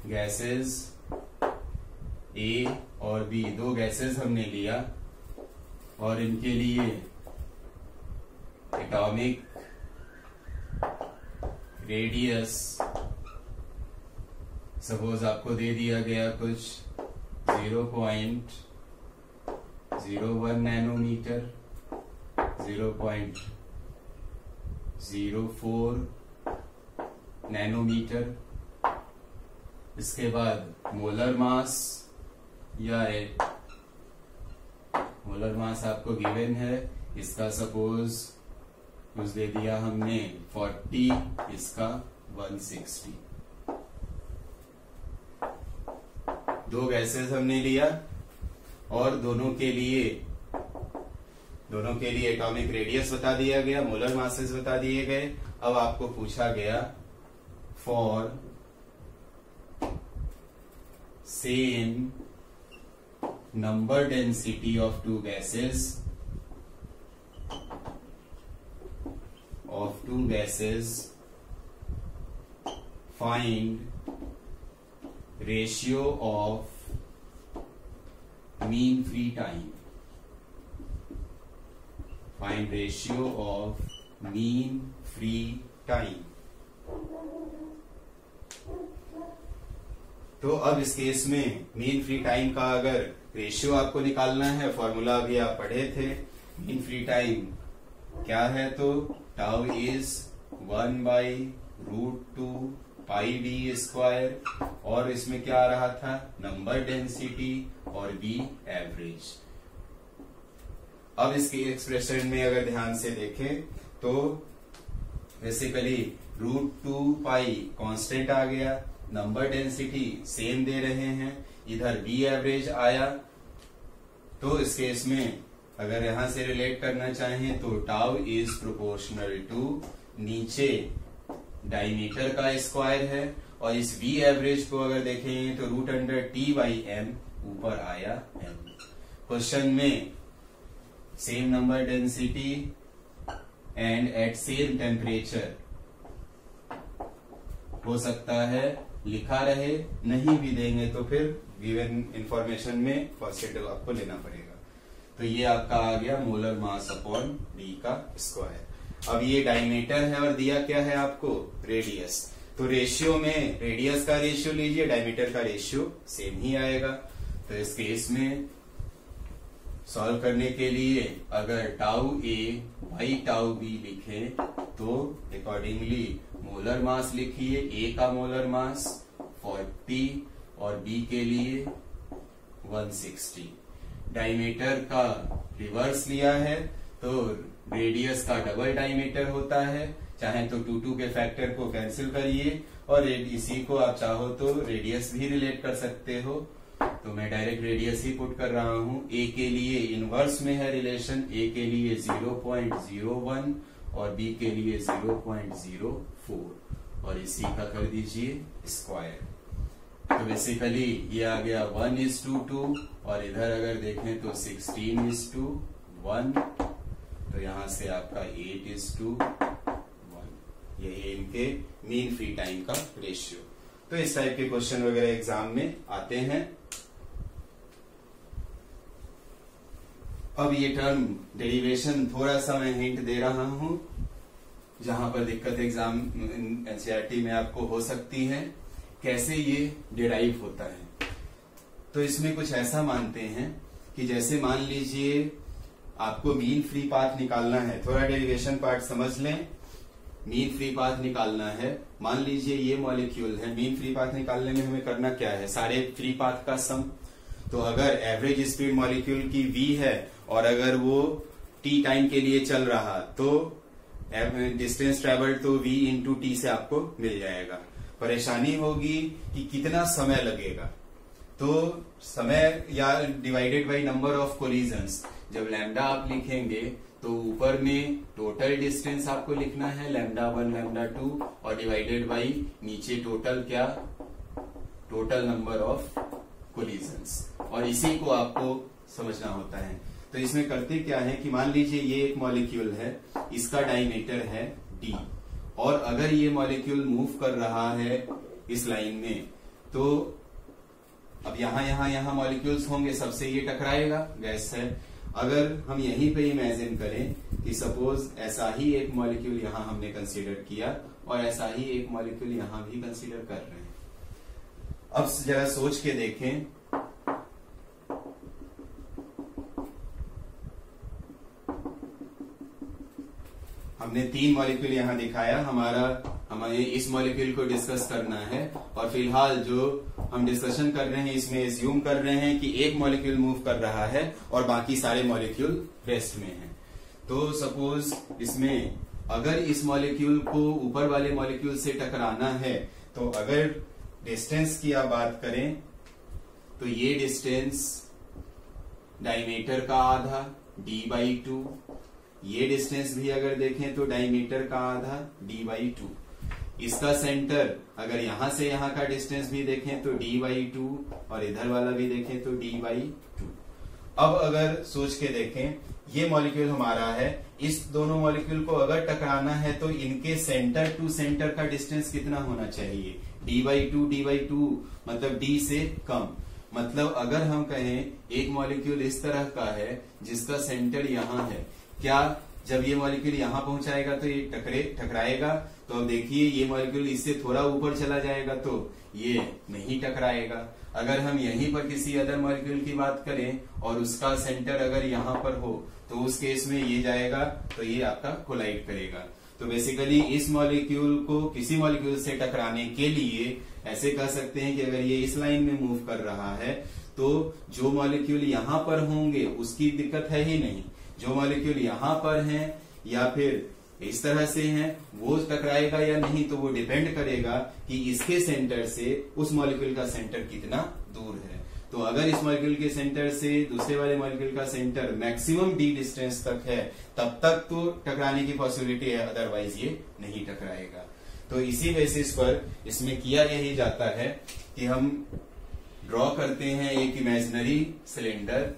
गैसेस, ए और बी दो गैसेस हमने लिया और इनके लिए एटॉमिक रेडियस सपोज आपको दे दिया गया कुछ 0.01 नैनोमीटर, 0.04 नैनोमीटर। इसके बाद मोलर मास या मोलर मास आपको गिवन है, इसका सपोज कुछ दे दिया हमने 40, इसका 160। दो गैसेस हमने लिया और दोनों के लिए दोनों के लिए एटॉमिक रेडियस बता दिया गया, मोलर मासेस बता दिए गए। अब आपको पूछा गया for same number density of two gases find ratio of mean free time. Find ratio of mean free time. तो अब इस केस में मीन फ्री टाइम का अगर रेशियो आपको निकालना है, फॉर्मूला अभी आप पढ़े थे। मीन फ्री टाइम क्या है, तो tau is 1/√2 pi D square, और इसमें क्या आ रहा था, नंबर डेंसिटी और बी एवरेज। अब इसके एक्सप्रेशन में अगर ध्यान से देखें तो बेसिकली √2 पाई कांस्टेंट आ गया, नंबर डेंसिटी सेम दे रहे हैं, इधर बी एवरेज आया। तो इस केस में अगर यहां से रिलेट करना चाहें तो टाउ इज प्रोपोर्शनल टू, नीचे डायमीटर का स्क्वायर है, और इस v एवरेज को अगर देखें तो √T/m, ऊपर आया m। क्वेश्चन में same number density and at same temperature हो सकता है लिखा रहे, नहीं भी देंगे तो फिर गिवन इंफॉर्मेशन में पॉजिटिव आपको लेना पड़ेगा। तो ये आपका आ गया मोलर मास अपॉन डी का स्क्वायर। अब ये डायमीटर है और दिया क्या है आपको, रेडियस। तो रेशियो में रेडियस का रेशियो लीजिए, डायमीटर का रेशियो सेम ही आएगा। तो इस केस में सॉल्व करने के लिए अगर tau A by tau B लिखे तो अकॉर्डिंगली मोलर मास लिखिए, ए का मोलर मास 40 और बी के लिए 160। डायमीटर का रिवर्स लिया है तो रेडियस का डबल डायमीटर होता है, चाहे तो 2 के फैक्टर को कैंसिल करिए, और इसी को आप चाहो तो रेडियस भी रिलेट कर सकते हो। तो मैं डायरेक्ट रेडियस ही पुट कर रहा हूं। ए के लिए इनवर्स में है रिलेशन, ए के लिए 0.01 और बी के लिए 0.04, और इसी का कर दीजिए स्क्वायर। तो बेसिकली ये आ गया 1:2, और इधर अगर देखें तो 16:1, तो यहां से आपका 8:1। ये इनके मीन फ्री टाइम का रेशियो। तो इस टाइप के क्वेश्चन वगैरह एग्जाम में आते हैं। अब ये टर्म डेरिवेशन थोड़ा सा मैं हिंट दे रहा हूं, जहां पर दिक्कत एग्जाम एनसीईआरटी में आपको हो सकती है, कैसे ये डिराइव होता है। तो इसमें कुछ ऐसा मानते हैं कि जैसे मान लीजिए आपको मीन फ्री पाथ निकालना है, थोड़ा डेरिवेशन पार्ट समझ लें। मीन फ्री पाथ निकालना है, मान लीजिए ये मॉलिक्यूल है, मीन फ्री पाथ निकालने में हमें करना क्या है, सारे फ्री पाथ का सम। तो अगर एवरेज स्पीड मॉलिक्यूल की v है और अगर वो t टाइम के लिए चल रहा तो डिस्टेंस ट्रेवल तो v इंटू टी से आपको मिल जाएगा। परेशानी होगी कि कितना समय लगेगा, तो समय या divided by number of collisions. जब लैम्डा आप लिखेंगे तो ऊपर में टोटल डिस्टेंस आपको लिखना है λ1 λ2, और डिवाइडेड बाय नीचे टोटल क्या, टोटल नंबर ऑफ कोलिजन्स, और इसी को आपको समझना होता है। तो इसमें करते क्या है कि मान लीजिए ये एक मॉलिक्यूल है, इसका डायमीटर है d, और अगर ये मॉलिक्यूल मूव कर रहा है इस लाइन में, तो अब यहाँ मॉलिक्यूल्स होंगे, सबसे ये टकराएगा, गैस है। अगर हम यहीं पे इमेजिन करें कि सपोज ऐसा ही एक मॉलिक्यूल यहाँ हमने कंसीडर किया और ऐसा ही एक मॉलिक्यूल यहाँ भी कंसीडर कर रहे हैं। अब जरा सोच के देखें, हमने 3 मॉलिक्यूल यहाँ दिखाया, हमें इस मॉलिक्यूल को डिस्कस करना है, और फिलहाल जो हम डिस्कशन कर रहे हैं इसमें एज्यूम कर रहे हैं कि एक मॉलिक्यूल मूव कर रहा है और बाकी सारे मॉलिक्यूल रेस्ट में हैं। तो सपोज इसमें अगर इस मॉलिक्यूल को ऊपर वाले मॉलिक्यूल से टकराना है, तो अगर डिस्टेंस की आप बात करें तो ये डिस्टेंस डायमीटर का आधा d/2, ये डिस्टेंस भी अगर देखें तो डायमीटर का आधा d/2, इसका सेंटर अगर यहां से यहां का डिस्टेंस भी देखें तो d/2 और इधर वाला भी देखें तो d/2। अब अगर सोच के देखें, ये मॉलिक्यूल हमारा है, इस दोनों मॉलिक्यूल को अगर टकराना है तो इनके सेंटर टू सेंटर का डिस्टेंस कितना होना चाहिए, d/2 मतलब d से कम। मतलब अगर हम कहें एक मॉलिक्यूल इस तरह का है जिसका सेंटर यहाँ है, क्या जब ये मॉलिक्यूल यहाँ पहुंचाएगा तो ये टकराएगा? तो अब देखिए ये मॉलिक्यूल इससे थोड़ा ऊपर चला जाएगा तो ये नहीं टकराएगा। अगर हम यहीं पर किसी अदर मॉलिक्यूल की बात करें और उसका सेंटर अगर यहाँ पर हो तो उस केस में ये जाएगा तो ये आपका कोलाइड करेगा। तो बेसिकली इस मॉलिक्यूल को किसी मॉलिक्यूल से टकराने के लिए ऐसे कह सकते हैं कि अगर ये इस लाइन में मूव कर रहा है तो जो मॉलिक्यूल यहाँ पर होंगे उसकी दिक्कत है ही नहीं, जो मॉलिक्यूल यहाँ पर हैं या फिर इस तरह से हैं वो टकराएगा या नहीं तो वो डिपेंड करेगा कि इसके सेंटर से उस मॉलिक्यूल का सेंटर कितना दूर है। तो अगर इस मॉलिक्यूल के सेंटर से दूसरे वाले मॉलिक्यूल का सेंटर मैक्सिमम d डिस्टेंस तक है तब तक तो टकराने की पॉसिबिलिटी है, अदरवाइज ये नहीं टकराएगा। तो इसी बेसिस पर इसमें किया यही जाता है कि हम ड्रॉ करते हैं एक इमेजिनरी सिलेंडर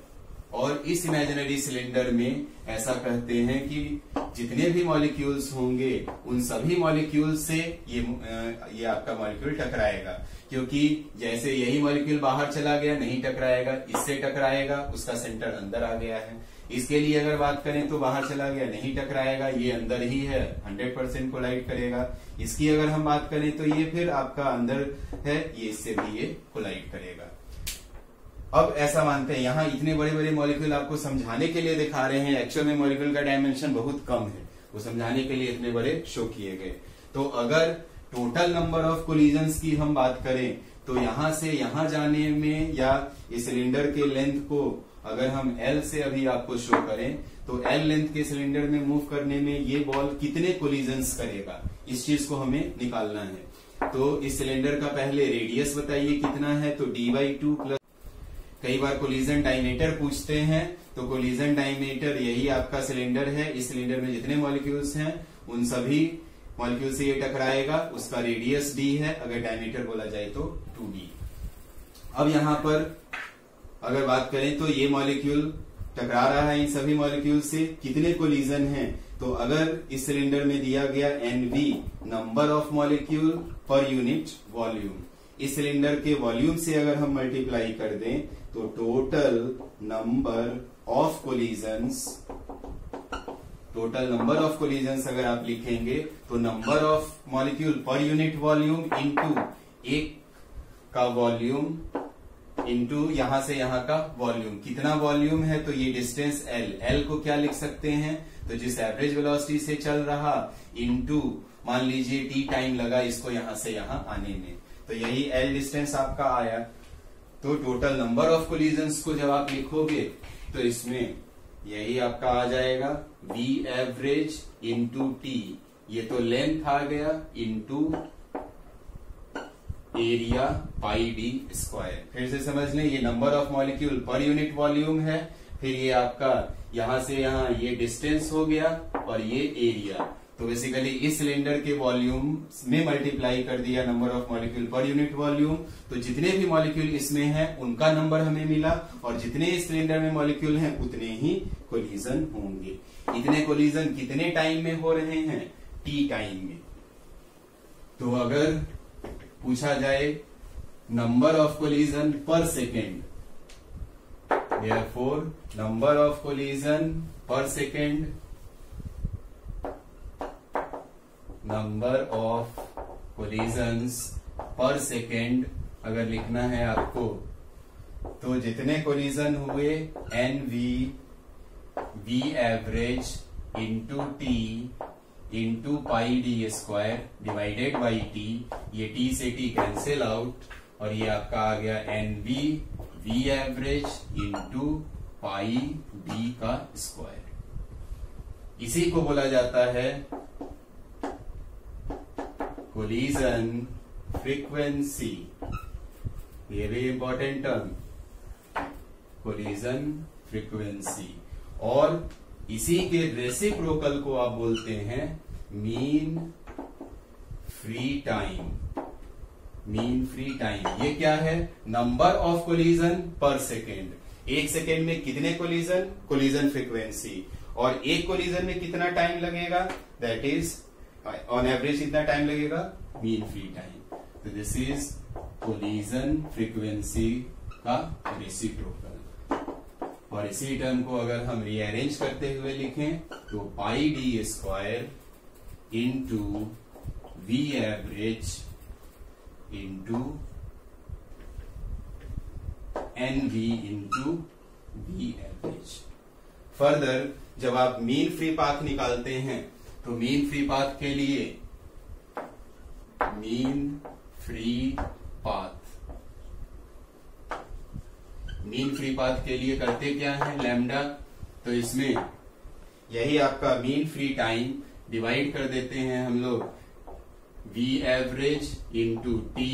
और इस इमेजिनरी सिलेंडर में ऐसा कहते हैं कि जितने भी मॉलिक्यूल्स होंगे उन सभी मॉलिक्यूल से ये आपका मॉलिक्यूल टकराएगा, क्योंकि जैसे यही मॉलिक्यूल बाहर चला गया नहीं टकराएगा, इससे टकराएगा, उसका सेंटर अंदर आ गया है। इसके लिए अगर बात करें तो बाहर चला गया नहीं टकराएगा, ये अंदर ही है 100% कोलाइड करेगा। इसकी अगर हम बात करें तो ये फिर आपका अंदर है, ये इससे भी ये कोलाइड करेगा। अब ऐसा मानते हैं, यहाँ इतने बड़े बड़े मॉलिक्यूल आपको समझाने के लिए दिखा रहे हैं, एक्चुअल में मॉलिक्यूल का डायमेंशन बहुत कम है, वो समझाने के लिए इतने बड़े शो किए गए। तो अगर टोटल नंबर ऑफ कोलिजन्स की हम बात करें तो यहां से यहां जाने में या इस सिलेंडर के लेंथ को अगर हम L से अभी आपको शो करें तो L लेंथ के सिलेंडर में मूव करने में ये बॉल कितने कोलिजन्स करेगा, इस चीज को हमें निकालना है। तो इस सिलेंडर का पहले रेडियस बताइए कितना है, तो d/2 प्लस, कई बार कोलिजन डायमीटर पूछते हैं तो कोलिजन डायमीटर यही आपका सिलेंडर है, इस सिलेंडर में जितने मॉलिक्यूल्स हैं उन सभी मॉलिक्यूल से ये टकराएगा, उसका रेडियस d है, अगर डायमीटर बोला जाए तो 2d। अब यहां पर अगर बात करें तो ये मॉलिक्यूल टकरा रहा है इन सभी मॉलिक्यूल से, कितने कोलिजन हैं, तो अगर इस सिलेंडर में दिया गया NV नंबर ऑफ मॉलिक्यूल पर यूनिट वॉल्यूम, इस सिलेंडर के वॉल्यूम से अगर हम मल्टीप्लाई कर दें तो टोटल नंबर ऑफ कोलिजन्स अगर आप लिखेंगे तो नंबर ऑफ मॉलिक्यूल पर यूनिट वॉल्यूम इंटू एक का वॉल्यूम इंटू यहां से यहां का वॉल्यूम, कितना वॉल्यूम है तो ये डिस्टेंस L को क्या लिख सकते हैं, तो जिस एवरेज वेलोसिटी से चल रहा इंटू मान लीजिए t टाइम लगा इसको यहां से यहां आने में, तो यही L डिस्टेंस आपका आया। तो टोटल नंबर ऑफ कोलिजन्स को जब आप लिखोगे तो इसमें यही आपका आ जाएगा V एवरेज इंटू T, ये तो लेंथ आ गया into area pi d square. फिर से समझ लें, ये नंबर ऑफ मॉलिक्यूल पर यूनिट वॉल्यूम है, फिर ये आपका यहां से यहां ये डिस्टेंस हो गया और ये एरिया, तो बेसिकली इस सिलेंडर के वॉल्यूम में मल्टीप्लाई कर दिया नंबर ऑफ मॉलिक्यूल पर यूनिट वॉल्यूम, तो जितने भी मॉलिक्यूल इसमें हैं उनका नंबर हमें मिला और जितने इस सिलेंडर में मॉलिक्यूल हैं उतने ही कोलिजन होंगे। इतने कोलिजन कितने टाइम में हो रहे हैं, t टाइम में। तो अगर पूछा जाए नंबर ऑफ कोलिजन पर second, therefore number of collision पर सेकेंड, नंबर ऑफ कोलिजन्स पर सेकेंड अगर लिखना है आपको तो जितने कोलिजन हुए V average into T into pi d square divided by T, ये T से T कैंसिल आउट और ये आपका आ गया V average into pi d का स्क्वायर। इसी को बोला जाता है collision frequency, very important term, collision frequency. और इसी के रेसिप्रोकल को आप बोलते हैं mean free time. Mean free time ये क्या है? नंबर ऑफ कोलिजन पर सेकेंड। एक सेकेंड में कितने कोलिजन? Collision frequency. और एक कोलिजन में कितना टाइम लगेगा? दैट इज ऑन एवरेज कितना टाइम लगेगा? Mean free time. तो दिस इज कोलिजन फ्रीक्वेंसी का रेसिप्रोकल। और इसी टर्म को अगर हम रीअरेंज करते हुए लिखें तो pi D square into V average into N V into V average. Further जब आप मीन फ्री पाथ निकालते हैं तो मीन फ्री पाथ के लिए मीन फ्री पाथ के लिए करते क्या है? लैम्डा। तो इसमें यही आपका मीन फ्री टाइम डिवाइड कर देते हैं हम लोग V average into T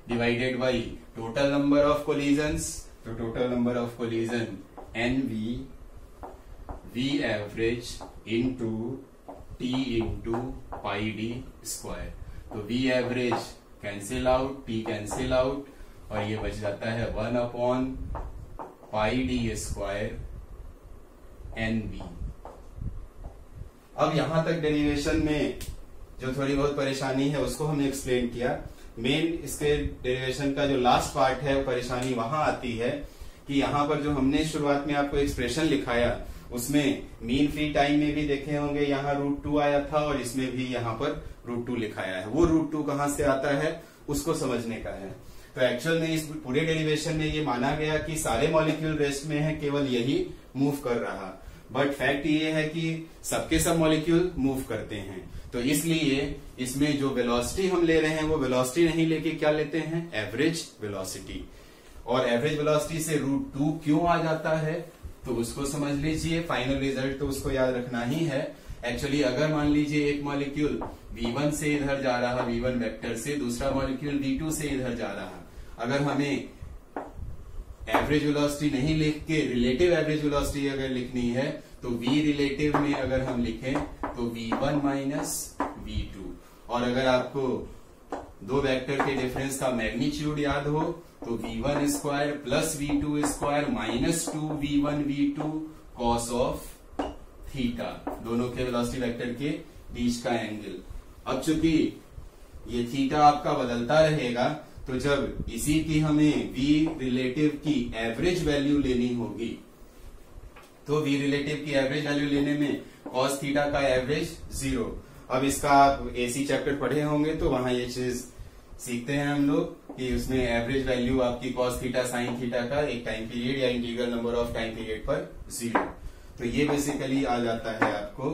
divided by total number of collisions. तो total number of collision N V average into T into pi D square. तो V average cancel out, T cancel out और ये बच जाता है 1 upon pi D square N V. अब यहां तक डेरिवेशन में जो थोड़ी बहुत परेशानी है उसको हमने एक्सप्लेन किया। मेन इसके डेरिवेशन का जो लास्ट पार्ट है परेशानी वहां आती है कि यहाँ पर जो हमने शुरुआत में आपको एक्सप्रेशन लिखाया उसमें मीन फ्री टाइम में भी देखे होंगे यहाँ √2 आया था और इसमें भी यहाँ पर √2 लिखाया है। वो √2 कहाँ से आता है उसको समझने का है। तो एक्चुअल में इस पूरे डेरिवेशन में ये माना गया कि सारे मॉलिक्यूल रेस्ट में है, केवल यही मूव कर रहा। बट फैक्ट ये है कि सबके सब मॉलिक्यूल मूव करते हैं। तो इसलिए इसमें जो वेलोसिटी हम ले रहे हैं वो वेलोसिटी नहीं लेके क्या लेते हैं? Average velocity. और एवरेज वेलोसिटी से √2 क्यों आ जाता है तो उसको समझ लीजिए। फाइनल रिजल्ट तो उसको याद रखना ही है। एक्चुअली अगर मान लीजिए एक मॉलिक्यूल V1 से इधर जा रहा, V1 वेक्टर से, दूसरा मॉलिक्यूल V2 से इधर जा रहा, अगर हमें एवरेज वेलोसिटी नहीं लिख के रिलेटिव एवरेज वेलोसिटी अगर लिखनी है तो V रिलेटिव में अगर हम लिखें तो V1 माइनस V2। और अगर आपको दो वेक्टर के डिफरेंस का मैग्नीट्यूड याद हो तो V1 square plus V2 square minus 2V1 V2 cos of theta, दोनों के वेलोसिटी वेक्टर के बीच का एंगल। अब चूंकि ये थीटा आपका बदलता रहेगा तो जब इसी की हमें V रिलेटिव की एवरेज वैल्यू लेनी होगी तो V रिलेटिव की एवरेज वैल्यू लेने में कॉस थीटा का एवरेज 0। अब इसका आप एसी चैप्टर पढ़े होंगे तो वहां ये चीज सीखते हैं हम लोग कि उसमें एवरेज वैल्यू आपकी कॉस थीटा साइन थीटा का एक टाइम पीरियड या integral number of time period पर 0। तो ये बेसिकली आ जाता है आपको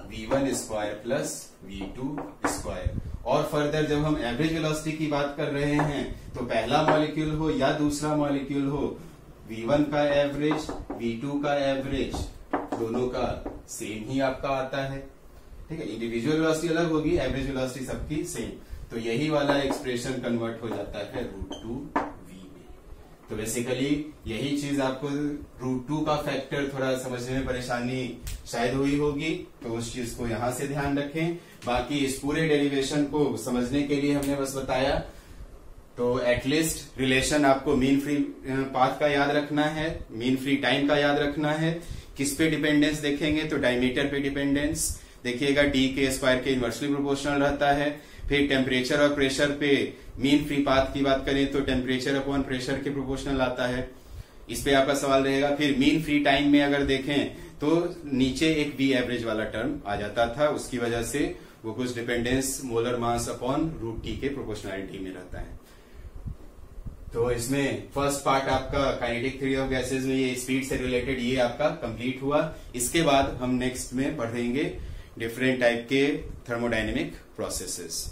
V1 square plus V2 square. और फर्दर जब हम एवरेज वेलोसिटी की बात कर रहे हैं तो पहला मॉलिक्यूल हो या दूसरा मॉलिक्यूल हो, V1 का एवरेज V2 का एवरेज दोनों का सेम ही आपका आता है। ठीक है, इंडिविजुअल वेलोसिटी अलग होगी, एवरेज वेलोसिटी सबकी सेम। तो यही वाला एक्सप्रेशन कन्वर्ट हो जाता है √2V में। तो बेसिकली यही चीज आपको √2 का फैक्टर थोड़ा समझने में परेशानी शायद हुई होगी, तो उस चीज को यहां से ध्यान रखें। बाकी इस पूरे डेरिवेशन को समझने के लिए हमने बस बताया। तो एटलीस्ट रिलेशन आपको मीन फ्री पाथ का याद रखना है, मीन फ्री टाइम का याद रखना है। किस पे डिपेंडेंस देखेंगे तो डायमीटर पे डिपेंडेंस देखिएगा, डी के स्क्वायर के इनवर्सली प्रोपोर्शनल रहता है। फिर टेम्परेचर और प्रेशर पे मीन फ्री पाथ की बात करें तो टेम्परेचर अपॉन प्रेशर के प्रोपोर्शनल आता है, इस पे आपका सवाल रहेगा। फिर मीन फ्री टाइम में अगर देखें तो नीचे एक V एवरेज वाला टर्म आ जाता था, उसकी वजह से वो कुछ dependence molar mass upon √T के प्रोपोर्शनलिटी में रहता है। तो इसमें फर्स्ट पार्ट आपका काइनेटिक थ्योरी ऑफ गैसेज में ये स्पीड से रिलेटेड ये आपका कंप्लीट हुआ। इसके बाद हम नेक्स्ट में पढ़ेंगे डिफरेंट टाइप के थर्मोडायनेमिक प्रोसेसेस।